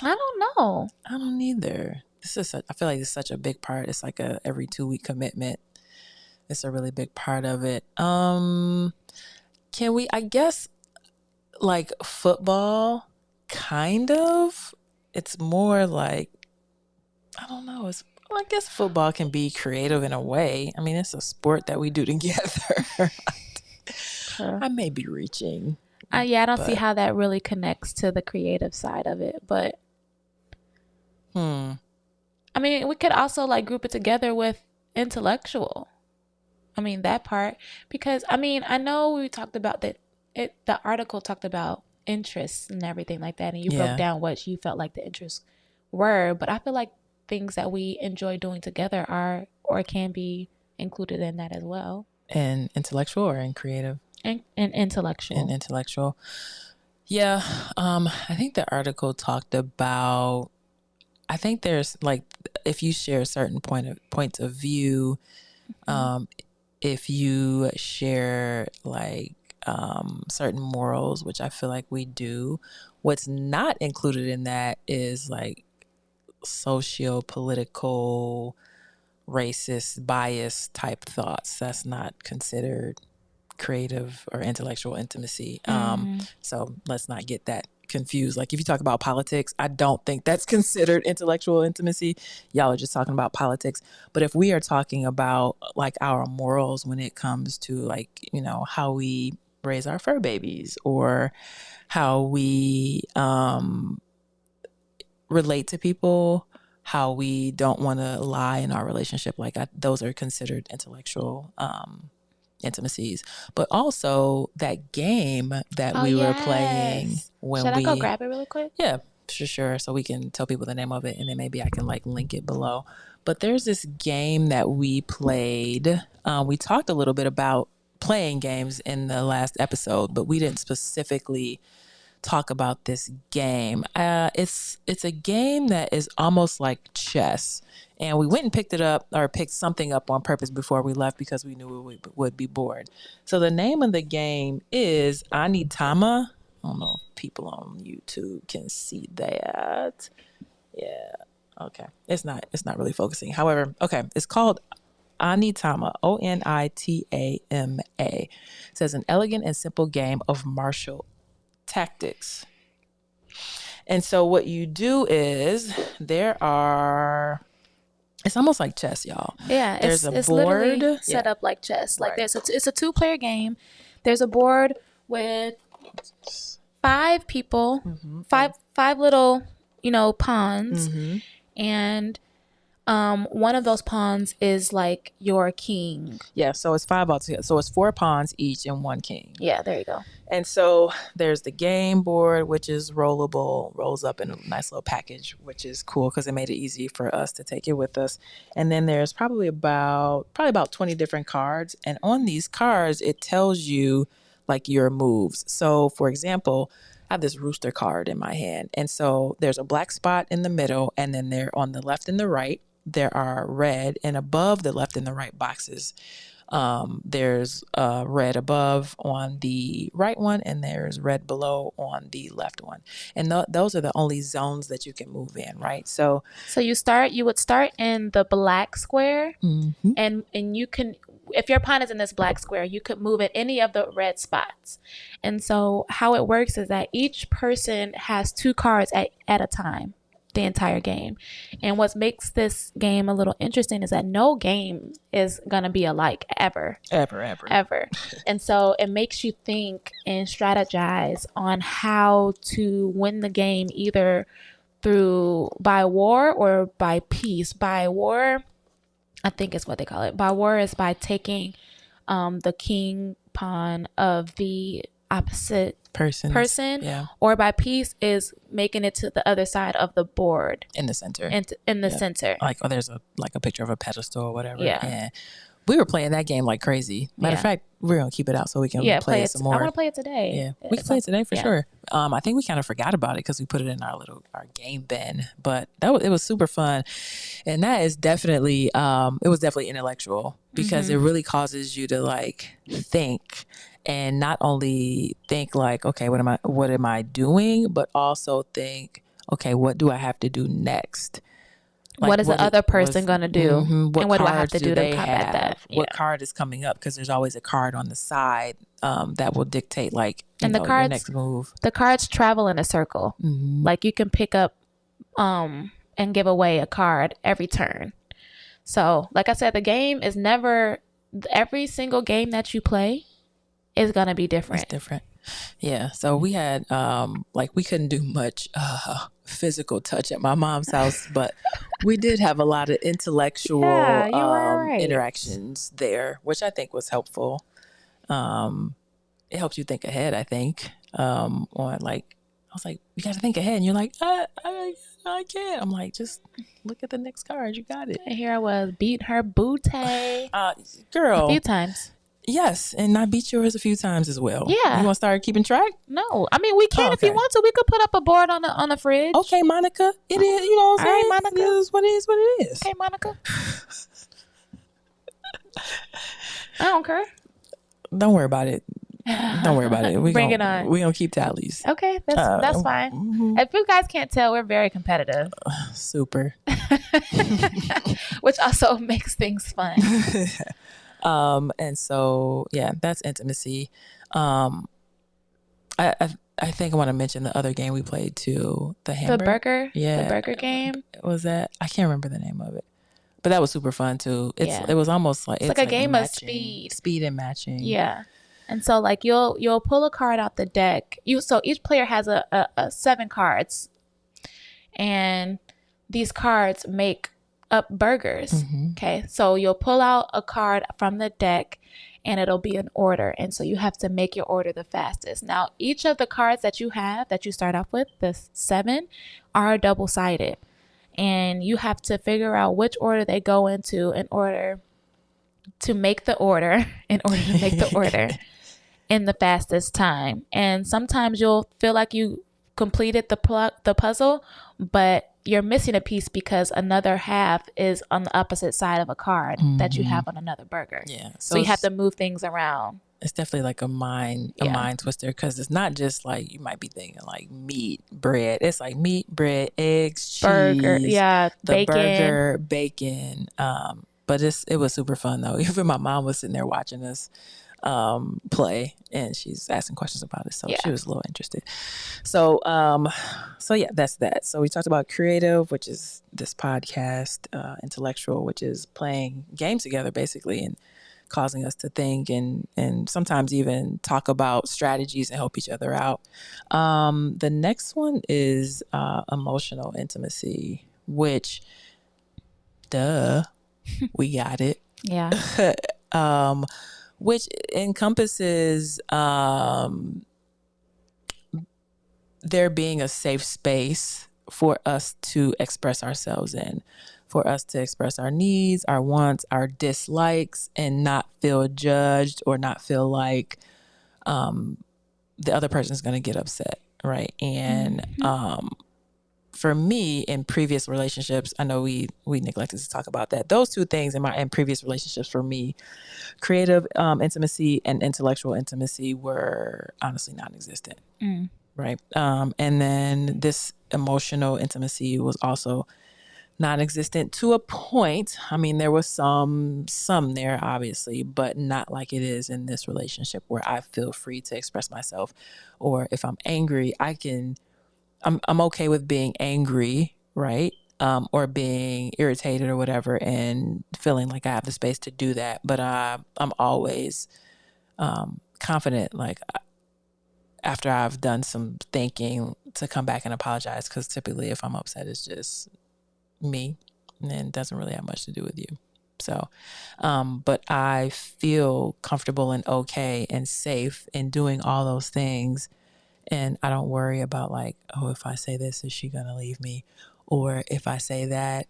don't know. I don't either. I feel like it's such a big part. It's like a every 2-week commitment. It's a really big part of it. Can we, I guess, like football, kind of. It's more like, I don't know. I guess football can be creative in a way. I mean, it's a sport that we do together. I may be reaching. I don't see how that really connects to the creative side of it, but I mean, we could also like group it together with intellectual. I mean, that part, because I mean, I know we talked about that. The article talked about interests and everything like that, and you broke down what you felt like the interests were. But I feel like things that we enjoy doing together are or can be included in that as well. And intellectual or in creative? And intellectual. And intellectual. Yeah. I think the article talked about, I think there's like, if you share certain points of view, if you share like certain morals, which I feel like we do, what's not included in that is like socio-political, racist, bias type thoughts. That's not considered creative or intellectual intimacy. So let's not get that confused. Like if you talk about politics, I don't think that's considered intellectual intimacy. Y'all are just talking about politics. But if we are talking about like our morals when it comes to like, you know, how we raise our fur babies or how we relate to people, how we don't want to lie in our relationship. Like those are considered intellectual intimacies. But also that game that we were playing when Should I go grab it really quick? Yeah, for sure. So we can tell people the name of it, and then maybe I can like link it below. But there's this game that we played. We talked a little bit about playing games in the last episode, but we didn't specifically talk about this game. It's a game that is almost like chess, and we went and picked it up or picked something up on purpose before we left because we knew we would be bored. So the name of the game is Anitama. I don't know if people on YouTube can see that. Yeah. Okay. It's not really focusing. However, okay. It's called Anitama, Onitama. It says an elegant and simple game of martial tactics. And so what you do is it's almost like chess, y'all. Yeah, there's it's a board literally set up like chess. Like it's a 2-player game. There's a board with 5 people, five little, pawns, and one of those pawns is like your king. Yeah, so it's 5 altogether. So it's 4 pawns each and 1 king. Yeah, there you go. And so there's the game board, which is rollable, rolls up in a nice little package, which is cool because it made it easy for us to take it with us. And then there's probably about 20 different cards. And on these cards, it tells you like your moves. So for example, I have this rooster card in my hand. And so there's a black spot in the middle, and then there on the left and the right, there are red, and above the left and the right boxes, there's red above on the right one, and there's red below on the left one. And those are the only zones that you can move in, right? So you would start in the black square, and you can, if your pawn is in this black square, you could move at any of the red spots. And so how it works is that each person has 2 cards at a time, the entire game. And what makes this game a little interesting is that no game is going to be alike ever. And so it makes you think and strategize on how to win the game, either by war or by peace. By war, I think is what they call it. By war is by taking the king pawn of the opposite person, yeah. Or by peace is making it to the other side of the board in the center. In the center, like there's a picture of a pedestal or whatever. Yeah. And we were playing that game like crazy. Matter of fact, we're gonna keep it out so we can play it some more. I want to play it today. Yeah, we can play it today for sure. I think we kind of forgot about it because we put it in our game bin, but it was super fun, and that is definitely it was definitely intellectual because it really causes you to like think. And not only think like, okay, what am I doing, but also think, okay, what do I have to do next? Like, what is the other person going to do? And what do I have to do to combat that? What card is coming up? Because there's always a card on the side that will dictate like your next move. The cards travel in a circle. Like you can pick up and give away a card every turn. So like I said, the game is every single game that you play is gonna be different. It's different. Yeah. So we had we couldn't do much physical touch at my mom's house, but we did have a lot of intellectual interactions there, which I think was helpful. It helps you think ahead, I think. On like I was like, you gotta think ahead, and you're like, I can't. I'm like, just look at the next card, you got it. And here I was, beat her booty girl a few times. Yes, and I beat yours a few times as well. Yeah. You want to start keeping track? No. I mean, we can if you want to. We could put up a board on the fridge. Okay, Monica. It is, you know what I'm saying? All right, Monica. It is what it is. Okay, Monica. I don't care. Don't worry about it. Don't worry about it. Bring it on. We're going to keep tallies. Okay, that's fine. If you guys can't tell, we're very competitive. Super. Which also makes things fun. And so, yeah, that's intimacy. I think I want to mention the other game we played too. The burger game. Was that? I can't remember the name of it, but that was super fun too. It was almost like it's like a game of speed and matching. Yeah. And so like you'll pull a card out the deck. So each player has a 7 cards. and these cards make up burgers. Okay, so you'll pull out a card from the deck and it'll be an order, and so you have to make your order the fastest. Now, each of the cards that you have, that you start off with, the 7, are double-sided, and you have to figure out which order they go into in order to make the order in the fastest time. And sometimes you'll feel like you completed the puzzle, but you're missing a piece because another half is on the opposite side of a card that you have on another burger. Yeah. So you have to move things around. It's definitely like a mind twister, because it's not just like, you might be thinking like meat, bread. It's like meat, bread, eggs, Burger, cheese, the bacon. burger, bacon. But it was super fun though. Even my mom was sitting there watching us play, and she's asking questions about it, so she was a little interested. So yeah, that's that. So we talked about creative, which is this podcast, intellectual, which is playing games together basically, and causing us to think and sometimes even talk about strategies and help each other out. The next one is emotional intimacy, which we got it. Which encompasses there being a safe space for us to express ourselves in, for us to express our needs, our wants, our dislikes, and not feel judged or not feel like the other person is going to get upset, right? And for me, in previous relationships, I know we neglected to talk about that. Those two things in previous relationships for me, creative intimacy and intellectual intimacy, were honestly non-existent, right? And then this emotional intimacy was also non-existent to a point. I mean, there was some there obviously, but not like it is in this relationship, where I feel free to express myself, or if I'm angry, I'm okay with being angry, right? Or being irritated or whatever, and feeling like I have the space to do that. But I'm always confident, like after I've done some thinking, to come back and apologize, because typically if I'm upset, it's just me, and it doesn't really have much to do with you. So, but I feel comfortable and okay and safe in doing all those things. And I don't worry about like, oh, if I say this, is she going to leave me? Or if I say that,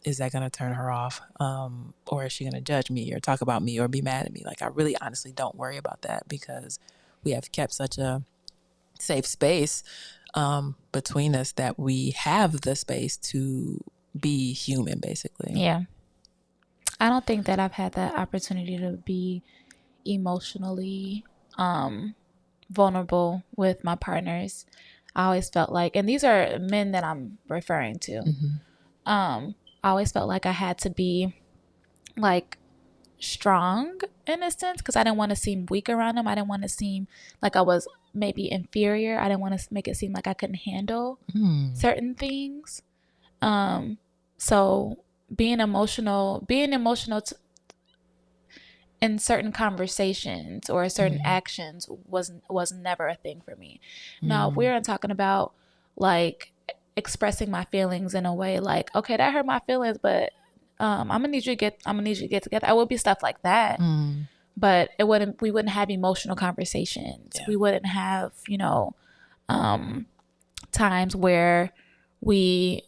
is that going to turn her off? Or is she going to judge me or talk about me or be mad at me? Like, I really honestly don't worry about that, because we have kept such a safe space between us, that we have the space to be human, basically. Yeah. I don't think that I've had that opportunity to be emotionally vulnerable with my partners. I always felt like, and these are men that I'm referring to, I always felt like I had to be like strong in a sense, because I didn't want to seem weak around them. I didn't want to seem like I was maybe inferior. I didn't want to make it seem like I couldn't handle certain things. So being emotional in certain conversations or certain actions was never a thing for me. Now, if we're talking about like expressing my feelings in a way like, okay, that hurt my feelings, but I'm gonna need you to get together. I would be stuff like that. But we wouldn't have emotional conversations. We wouldn't have, times where we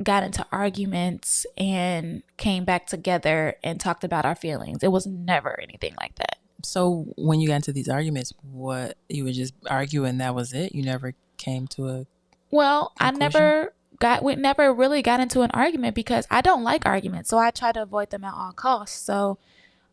got into arguments and came back together and talked about our feelings. It was never anything like that. So when you got into these arguments, what, you would just argue and that was it? You never came to a conclusion? We never really got into an argument, because I don't like arguments. So I try to avoid them at all costs. So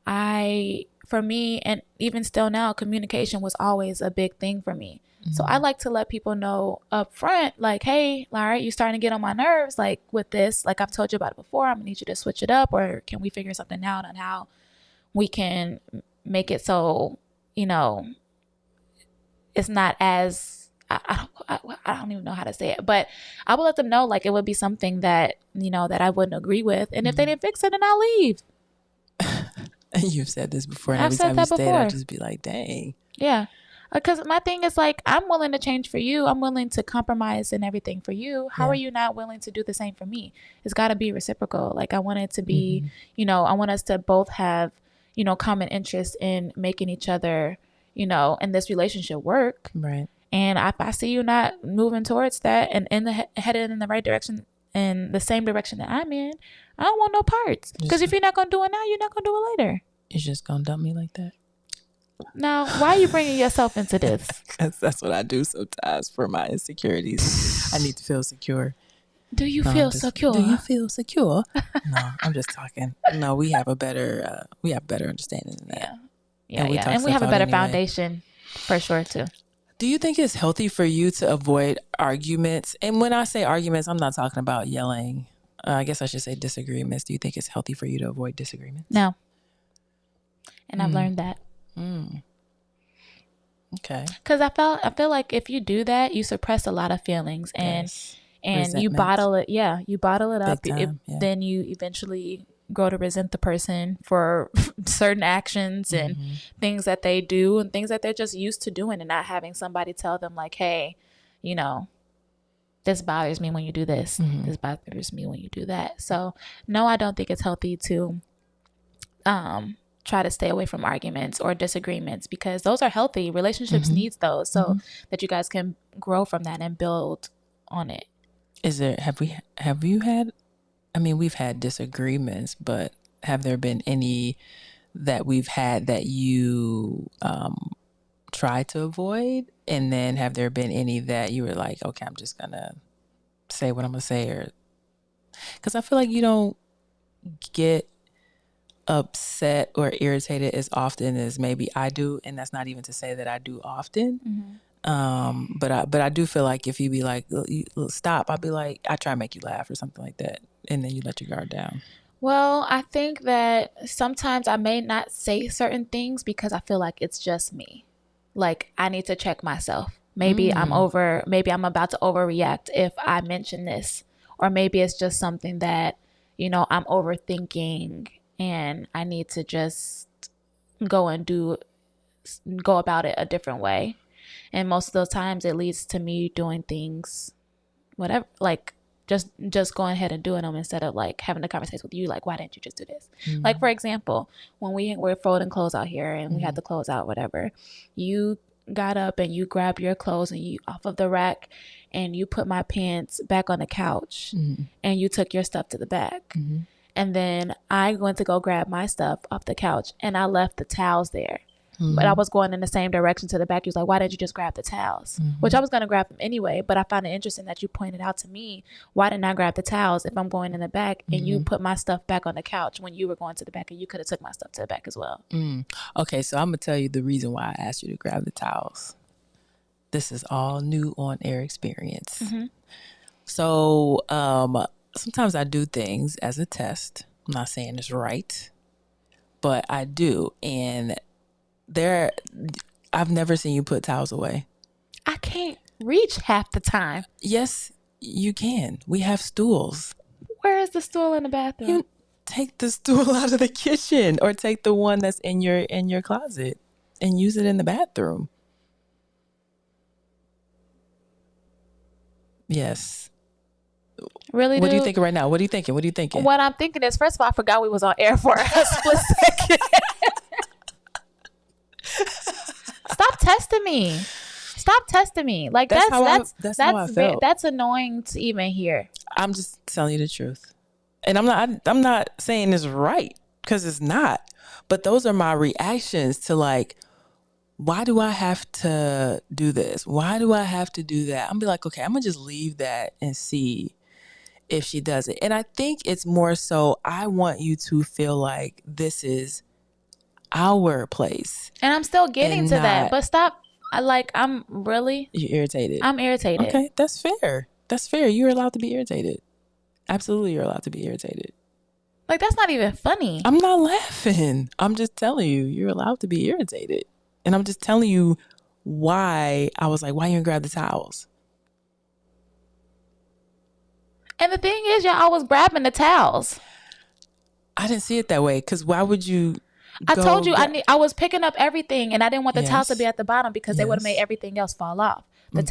for me, and even still now, communication was always a big thing for me. So I like to let people know up front, like, hey, all right, you're starting to get on my nerves, like with this, like I've told you about it before, I'm gonna need you to switch it up, or can we figure something out on how we can make it so, it's not as, I don't even know how to say it, but I will let them know, like, it would be something that, that I wouldn't agree with. And if they didn't fix it, then I'll leave. And you've said this before, and I've every said time that you stayed, before. I'd just be like, dang. Yeah. Because my thing is like, I'm willing to change for you. I'm willing to compromise and everything for you. How are you not willing to do the same for me? It's got to be reciprocal. Like, I want it to be, I want us to both have, common interest in making each other, in this relationship work. Right. And if I see you not moving towards that and headed in the right direction, in the same direction that I'm in, I don't want no parts. Because if you're not going to do it now, you're not going to do it later. You're just going to dump me like that? Now, why are you bringing yourself into this? Because that's what I do sometimes for my insecurities. I need to feel secure. Do you feel secure? Do you feel secure? No, I'm just talking. No, we have a better understanding than that. Yeah. And we have a better foundation for sure too. Do you think it's healthy for you to avoid arguments? And when I say arguments, I'm not talking about yelling. I guess I should say disagreements. Do you think it's healthy for you to avoid disagreements? No. And I've learned that. Okay. Because I feel like if you do that, you suppress a lot of feelings and you bottle it. Yeah, you bottle it up. Then you eventually grow to resent the person for certain actions and things that they do and things that they're just used to doing, and not having somebody tell them like, hey, this bothers me when you do this. This bothers me when you do that. So no, I don't think it's healthy to try to stay away from arguments or disagreements, because those are healthy. Relationships needs those so that you guys can grow from that and build on it. Have you had, I mean, we've had disagreements, but have there been any that we've had that you try to avoid? And then have there been any that you were like, okay, I'm just going to say what I'm going to say? Or because I feel like you don't get upset or irritated as often as maybe I do. And that's not even to say that I do often. But I do feel like if you be like, stop, I'll be like, I try to make you laugh or something like that. And then you let your guard down. Well, I think that sometimes I may not say certain things because I feel like it's just me. Like, I need to check myself. Maybe I'm about to overreact if I mention this, or maybe it's just something that, I'm overthinking and I need to just go about it a different way. And most of those times it leads to me doing things, whatever, like just going ahead and doing them instead of like having a conversation with you. Like, why didn't you just do this? Like, for example, when we're folding clothes out here and we had the clothes out, whatever, you got up and you grabbed your clothes and you off of the rack and you put my pants back on the couch and you took your stuff to the back. And then I went to go grab my stuff off the couch and I left the towels there. But I was going in the same direction to the back. He was like, why didn't you just grab the towels? Which I was going to grab them anyway. But I found it interesting that you pointed out to me, why didn't I grab the towels if I'm going in the back and you put my stuff back on the couch when you were going to the back, and you could have took my stuff to the back as well. Okay, so I'm going to tell you the reason why I asked you to grab the towels. This is all new on air experience. So sometimes I do things as a test. I'm not saying it's right, but I do. And I've never seen you put towels away. I can't reach half the time. Yes, you can. We have stools. Where is the stool in the bathroom? You take the stool out of the kitchen, or take the one that's in your closet and use it in the bathroom. Yes. Really? What are you thinking right now? What are you thinking? What I'm thinking is, first of all, I forgot we was on air for a split second. Stop testing me. Like, that's how I felt. That's annoying to even hear. I'm just telling you the truth. And I'm not saying it's right, because it's not. But those are my reactions to, like, why do I have to do this? Why do I have to do that? I'm be like, okay, I'm going to just leave that and see if she does it. And I think it's more so I want you to feel like this is our place. And I'm still getting to that, but stop. You're irritated. I'm irritated. Okay, that's fair. You're allowed to be irritated. Absolutely, you're allowed to be irritated. Like, that's not even funny. I'm not laughing. I'm just telling you, you're allowed to be irritated. And I'm just telling you why I was like, why you didn't grab the towels? And the thing is, y'all always grabbing the towels. I didn't see it that way, because why would you? I told you I was picking up everything, and I didn't want the towels to be at the bottom because they would have made everything else fall off. The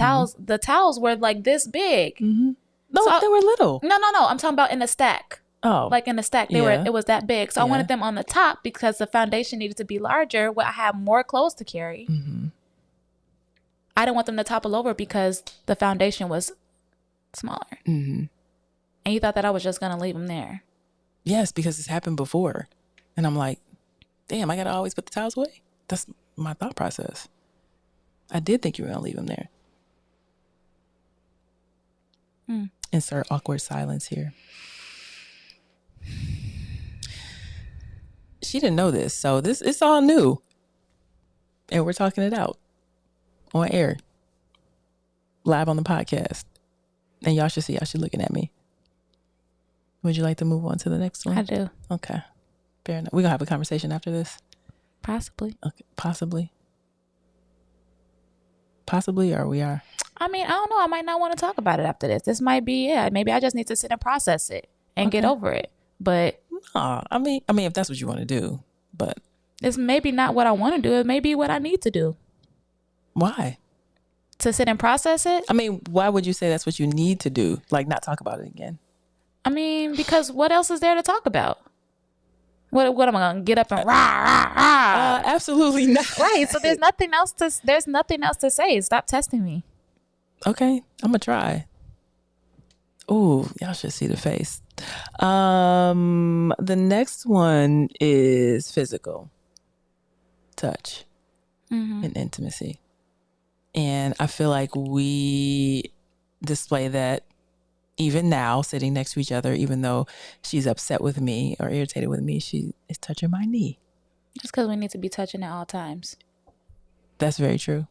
towels were like this big. Mm-hmm. No, they were little. No. I'm talking about in the stack. Oh, like in the stack, it was that big. So I wanted them on the top because the foundation needed to be larger. Where I had more clothes to carry. Mm-hmm. I didn't want them to topple over because the foundation was smaller. Mm-hmm. And you thought that I was just gonna leave them there? Yes, because it's happened before, and I'm like, damn, I gotta always put the towels away. That's my thought process. I did think you were gonna leave them there. Insert awkward silence here. She didn't know this, so it's all new, and we're talking it out on air, live on the podcast, and y'all should see how she's looking at me. Would you like to move on to the next one? I do. Okay, fair enough. We're gonna have a conversation after this. Possibly. Okay, possibly, or we are. I mean, I don't know. I might not want to talk about it after this. This might be it. Maybe I just need to sit and process it and get over it. But no, I mean, if that's what you want to do, but it's maybe not what I want to do. It may be what I need to do. Why? To sit and process it? I mean, why would you say that's what you need to do? Like, not talk about it again? I mean, because what else is there to talk about? What am I gonna get up and rah rah rah? Absolutely not. Right. So there's nothing else to say. Stop testing me. Okay, I'm gonna try. Ooh, y'all should see the face. The next one is physical touch and intimacy. And I feel like we display that even now, sitting next to each other, even though she's upset with me or irritated with me, she is touching my knee. Just because we need to be touching at all times. That's very true.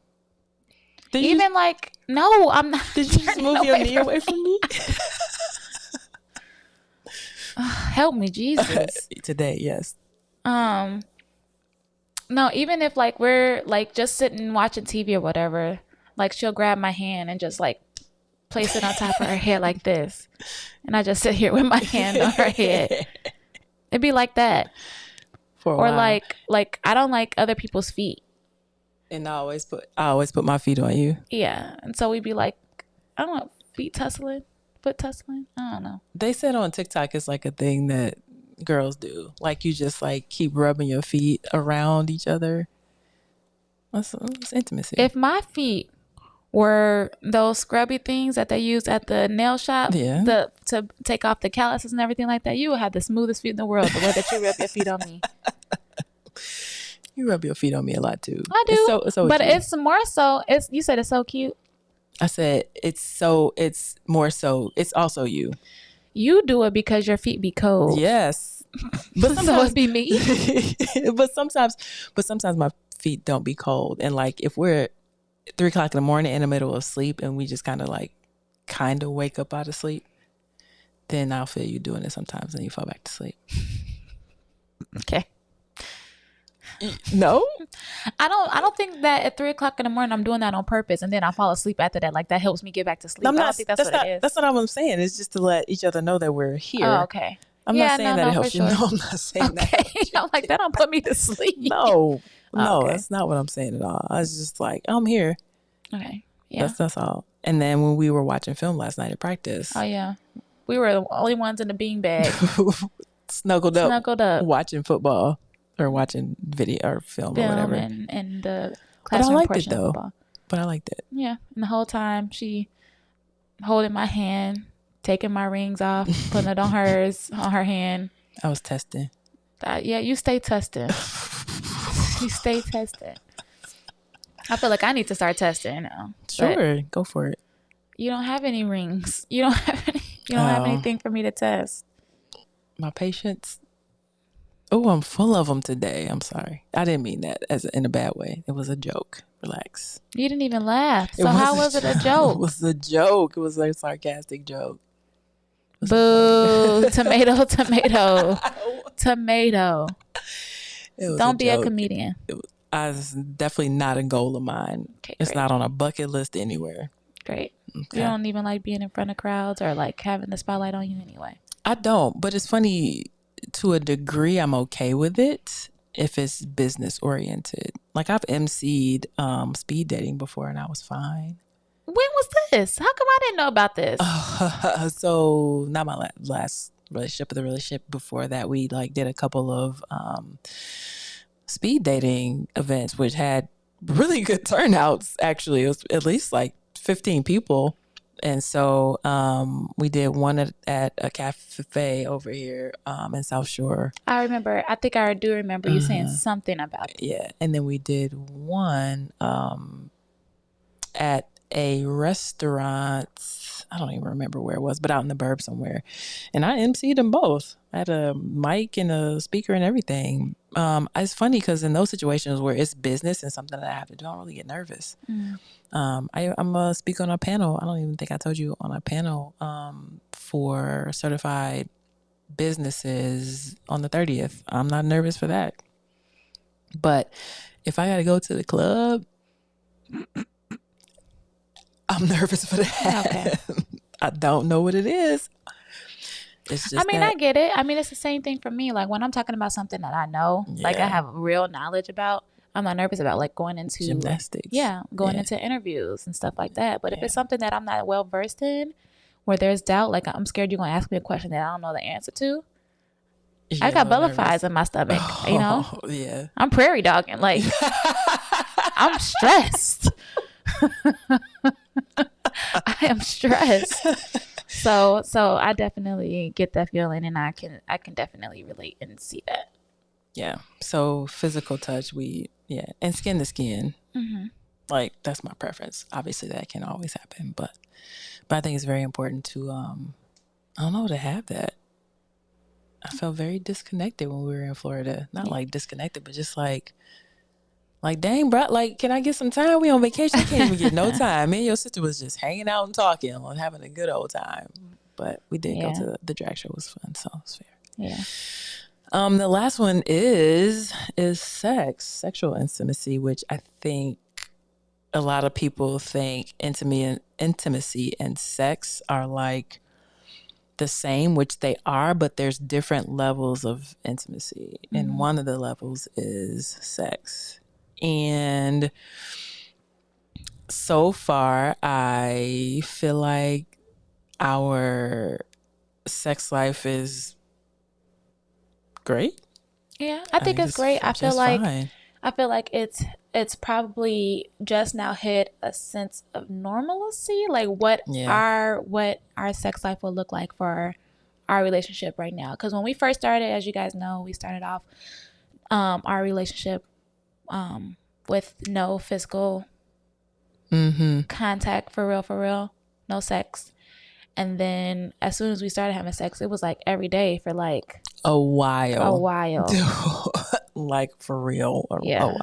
No, I'm not. Did you just move your knee away from me? Help me, Jesus. Today, yes. No, even if like we're like just sitting watching TV or whatever, like she'll grab my hand and just like place it on top of her head like this, and I just sit here with my hand on her head. It'd be like that. For a while. like I don't like other people's feet. And I always put my feet on you. Yeah, and so we'd be like, I don't know, foot tussling. I don't know. They said on TikTok it's like a thing that girls do. Like you just like keep rubbing your feet around each other. That's intimacy. If my feet were those scrubby things that they use at the nail shop, to take off the calluses and everything like that, you would have the smoothest feet in the world. The way that you rub your feet on me. You rub your feet on me a lot too. I do. So but it's more so. You said it's so cute. I said it's more so. It's also you. You do it because your feet be cold. Yes. But sometimes it be me. but sometimes my feet don't be cold. And like if we're 3 o'clock in the morning in the middle of sleep and we just kind of wake up out of sleep, then I'll feel you doing it sometimes and you fall back to sleep. Okay. No, I don't think that at 3 o'clock in the morning I'm doing that on purpose and then I fall asleep after that. Like that helps me get back to sleep. I don't think that's what it is. That's what I'm saying. It's just to let each other know that we're here. Oh, okay. I'm not saying that it helps you. No, I'm not saying that. I'm like, that don't put me to sleep. No, that's not what I'm saying at all. I was just like, I'm here. Okay. Yeah. That's all. And then when we were watching film last night at practice. Oh yeah. We were the only ones in the beanbag. Snuggled up. Watching football. Or watching video or film or whatever. And the classroom portion of football. But I liked it. Yeah. And the whole time she holding my hand, taking my rings off, putting it on her hand. I was testing. Yeah, you stay testing. You stay testing. I feel like I need to start testing now. Sure, go for it. You don't have any rings. You don't have anything for me to test. My patience. Oh, I'm full of them today. I'm sorry. I didn't mean that in a bad way. It was a joke. Relax. You didn't even laugh. So how was it a joke? It was a joke. It was a sarcastic joke. Boo. Tomato. Don't be a comedian. It's definitely not a goal of mine. Okay, it's not on a bucket list anywhere. Great. Okay. You don't even like being in front of crowds or like having the spotlight on you anyway. I don't. But it's funny. To a degree, I'm okay with it. if it's business oriented. Like I've emceed speed dating before and I was fine. When was this? How come I didn't know about this? So not my last relationship, but the relationship before that, we like did a couple of speed dating events, which had really good turnouts. Actually, it was at least like 15 people. And so we did one at a cafe over here in South Shore. I remember. I think I do remember you saying something about it. Yeah. And then we did one at a restaurant. I don't even remember where it was, but out in the burb somewhere. And I emceed them both. I had a mic and a speaker and everything. It's funny because in those situations where it's business and something that I have to do, I don't really get nervous. I'm a speaker on a panel. I don't even think I told you, on a panel for certified businesses on the 30th. I'm not nervous for that. But if I got to go to the club, I'm nervous for that. Okay. I don't know what it is. It's just I get it. I mean, it's the same thing for me. Like when I'm talking about something that I know, like I have real knowledge about, I'm not nervous about like going into gymnastics. Going into interviews and stuff like that. But if it's something that I'm not well versed in, where there's doubt, like I'm scared you're going to ask me a question that I don't know the answer to. I got butterflies in my stomach, you know? Yeah. I'm prairie dogging. Like, I'm stressed. I am stressed. So I definitely get that feeling, and I can definitely relate and see that. Yeah. So physical touch, and skin to skin. Mm-hmm. Like that's my preference. Obviously, that can always happen, but I think it's very important to to have that. I felt very disconnected when we were in Florida. Not like disconnected, but just like dang, bro, like, can I get some time? We on vacation. I can't even get no time. Me and your sister was just hanging out and talking and having a good old time. But we did go to the drag show. It was fun, so it was fair. Yeah. The last one is sex, sexual intimacy, which I think a lot of people think intimacy and sex are like the same, which they are, but there's different levels of intimacy. Mm-hmm. And one of the levels is sex. And so far, I feel like our sex life is great. Yeah, I think it's great. I feel like it's probably just now hit a sense of normalcy, like what our sex life will look like for our relationship right now. Because when we first started, as you guys know, we started off our relationship with no physical contact, for real, no sex. And then as soon as we started having sex, it was like every day for like a while. Like for real, a while.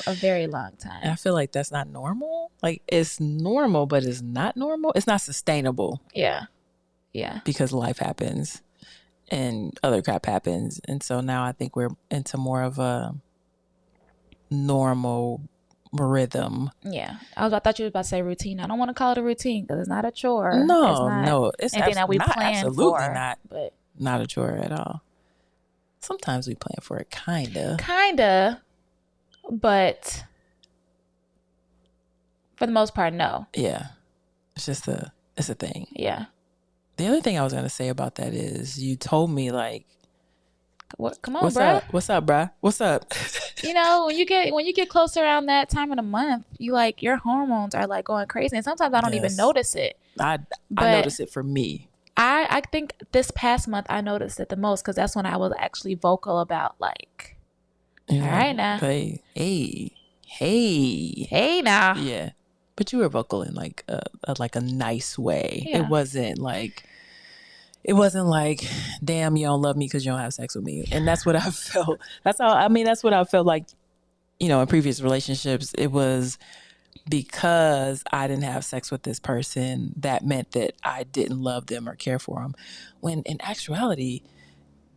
A very long time. And I feel like that's not normal. Like it's normal, but it's not normal. It's not sustainable. Yeah. Because life happens and other crap happens. And so now I think we're into more of a normal rhythm. Yeah. I thought you were about to say routine. I don't want to call it a routine because it's not a chore. No. It's anything that we plan absolutely for. Not, but not a chore at all. Sometimes we plan for it, kinda, but for the most part, no. Yeah, it's just it's a thing. Yeah. The other thing I was gonna say about that is you told me like, what? Come on, bruh. What's up, bruh? What's up? You know, when you get close around that time of the month, you like your hormones are like going crazy, and sometimes I don't even notice it. I notice it for me. I think this past month I noticed it the most because that's when I was actually vocal about like, all right now, hey now, yeah. But you were vocal in like a nice way. Yeah. It wasn't like, damn, you don't love me because you don't have sex with me. And that's what I felt. That's what I felt like, in previous relationships. It was because I didn't have sex with this person that meant that I didn't love them or care for them. When in actuality,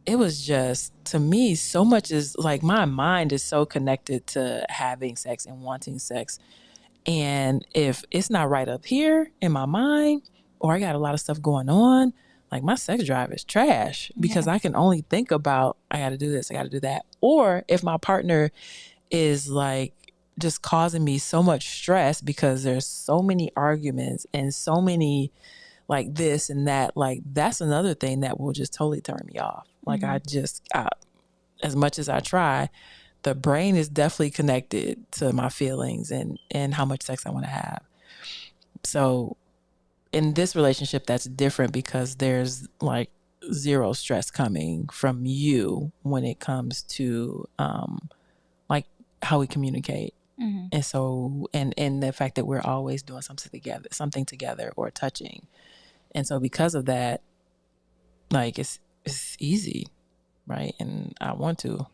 it was just, to me, so much is like my mind is so connected to having sex and wanting sex. And if it's not right up here in my mind, or I got a lot of stuff going on, like my sex drive is trash because I can only think about, I got to do this, I got to do that. Or if my partner is like just causing me so much stress because there's so many arguments and so many like this and that, like that's another thing that will just totally turn me off. Like as much as I try, the brain is definitely connected to my feelings and how much sex I want to have. So in this relationship, that's different because there's like zero stress coming from you when it comes to like how we communicate. And so and the fact that we're always doing something together or touching. And so because of that, like it's easy, right? And I want to.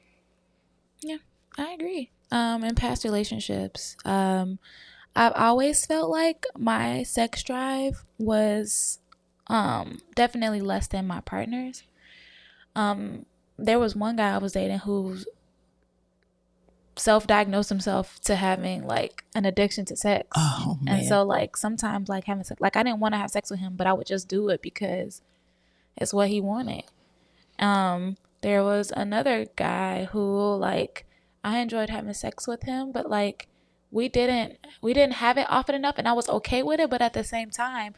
Yeah, I agree. In past relationships, I've always felt like my sex drive was definitely less than my partner's. There was one guy I was dating who self-diagnosed himself to having like an addiction to sex. Oh, man. And so like sometimes like having sex, like I didn't want to have sex with him, but I would just do it because it's what he wanted. There was another guy who like I enjoyed having sex with him, but like we didn't have it often enough, and I was okay with it, but at the same time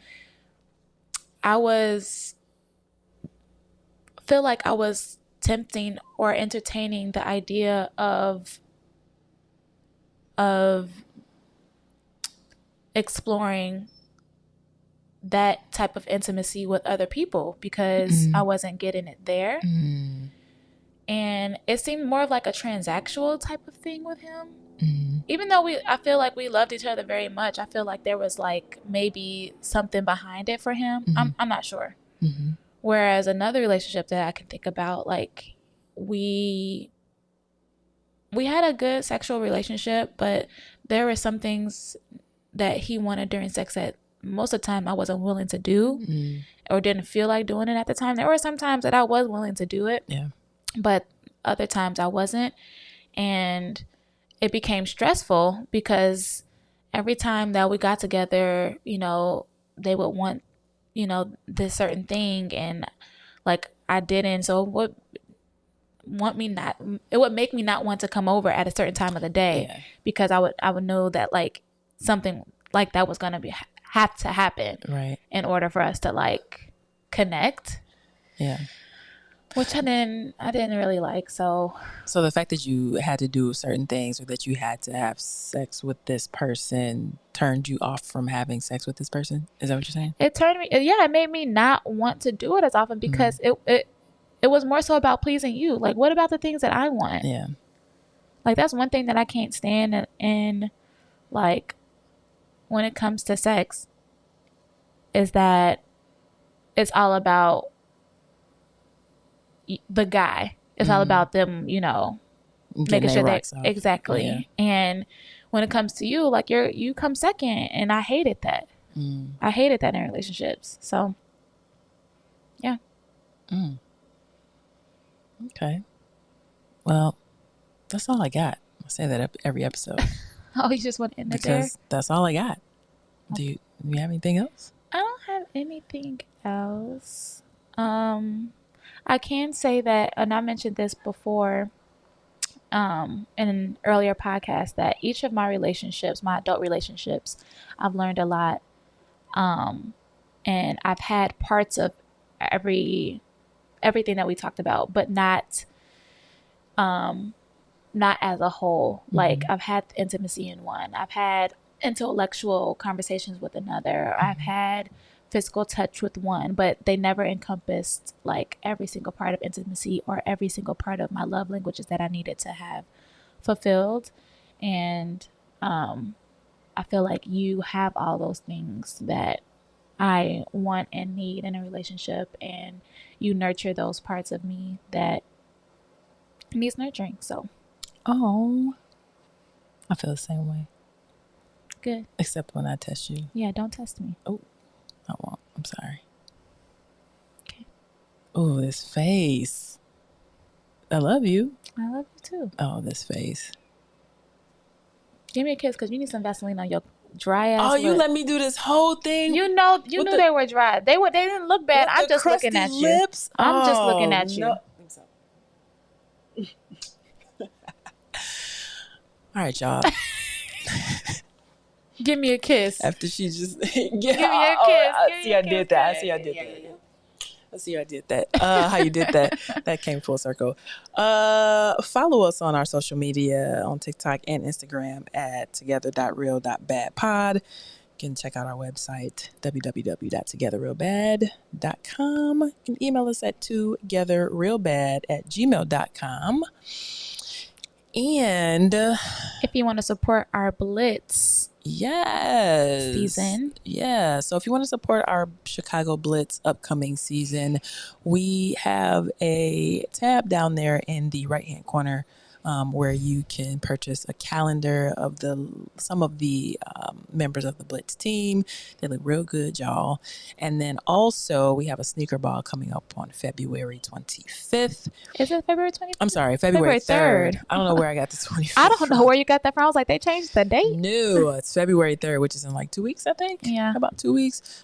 I feel like I was tempting or entertaining the idea of exploring that type of intimacy with other people because I wasn't getting it there. And it seemed more of like a transactional type of thing with him. Even though I feel like we loved each other very much, I feel like there was like maybe something behind it for him. I'm not sure. Whereas another relationship that I can think about, like we had a good sexual relationship, but there were some things that he wanted during sex that most of the time I wasn't willing to do or didn't feel like doing it at the time. There were some times that I was willing to do it, but other times I wasn't. And it became stressful because every time that we got together, you know, they would want, you know, this certain thing, and like I didn't. So it would make me not want to come over at a certain time of the day because I would know that like something like that was gonna have to happen in order for us to like connect. Which I didn't really like. So the fact that you had to do certain things or that you had to have sex with this person turned you off from having sex with this person? Is that what you're saying? It made me not want to do it as often because it was more so about pleasing you. Like, what about the things that I want? Like, that's one thing that I can't stand in like, when it comes to sex, is that it's all about the guy. It's all about them, you know, making sure that exactly. And when it comes to you, like you come second, and I hated that. I hated that in relationships. So yeah. Okay. Well, that's all I got. I say that every episode. Oh, you just want to end it because there? That's all I got. Okay. Do you have anything else? I don't have anything else. I can say that, and I mentioned this before in an earlier podcast, that each of my relationships, my adult relationships, I've learned a lot. And I've had parts of everything that we talked about, but not as a whole. Like I've had intimacy in one. I've had intellectual conversations with another. I've had physical touch with one, but they never encompassed like every single part of intimacy or every single part of my love languages that I needed to have fulfilled. And I feel like you have all those things that I want and need in a relationship, and you nurture those parts of me that needs nurturing. So I feel the same way. Good. Except when I test you. Yeah, don't test me. Oh, I won't. I'm sorry. Okay. Oh, this face. I love you. I love you too. Oh, this face. Give me a kiss because you need some Vaseline on your dry ass. Oh, you let me do this whole thing. You knew they were dry. They didn't look bad. I'm just looking at lips? you. I'm just looking at you. No. All right, y'all. Give me a kiss. After she just give me a kiss. I see, I did that. I see, I did that. How you did that? That came full circle. Follow us on our social media on TikTok and Instagram at together.real.badpod. You can check out our website, www.togetherrealbad.com. You can email us at togetherrealbad@gmail.com. And if you want to support our Blitz season. Yeah. So if you want to support our Chicago Blitz upcoming season, we have a tab down there in the right-hand corner where you can purchase a calendar of some of the members of the Blitz team. They look real good, y'all. And then also we have a sneaker ball coming up on February 25th. Is it February 25th? I'm sorry, February 3rd. I don't know where I got the 25th. I don't know where you got that from. I was like, they changed the date? No, it's February 3rd, which is in like 2 weeks, I think. Yeah. About 2 weeks.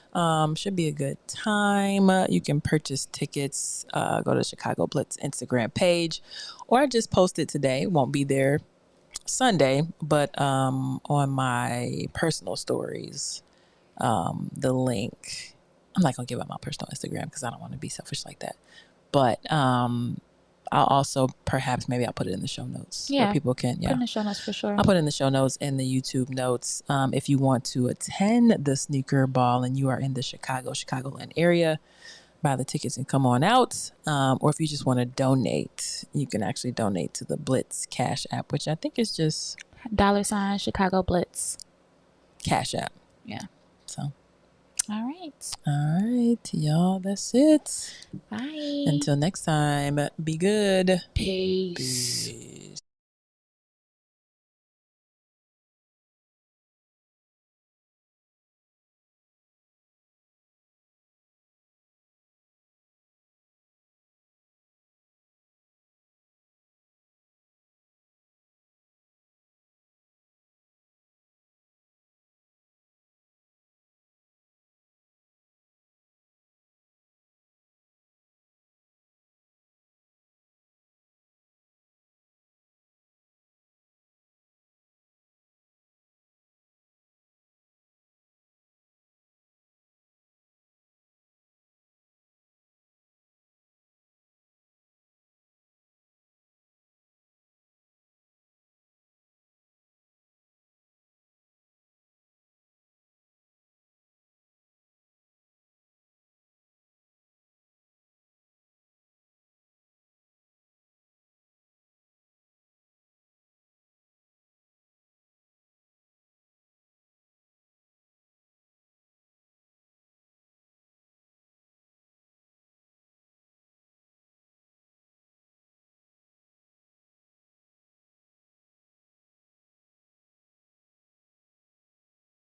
Should be a good time. You can purchase tickets. Go to the Chicago Blitz Instagram page. Or I just posted today. Won't be there Sunday, but on my personal stories, the link. I'm not going to give out my personal Instagram because I don't want to be selfish like that. But I'll also maybe I'll put it in the show notes where people can. Yeah, put in the show notes for sure. I'll put it in the show notes and the YouTube notes. If you want to attend the sneaker ball and you are in the Chicagoland area, buy the tickets and come on out. Or if you just want to donate, you can actually donate to the Blitz Cash App, which I think is just $ Chicago Blitz Cash App. Yeah. So. All right, y'all. That's it. Bye. Until next time, be good. Peace.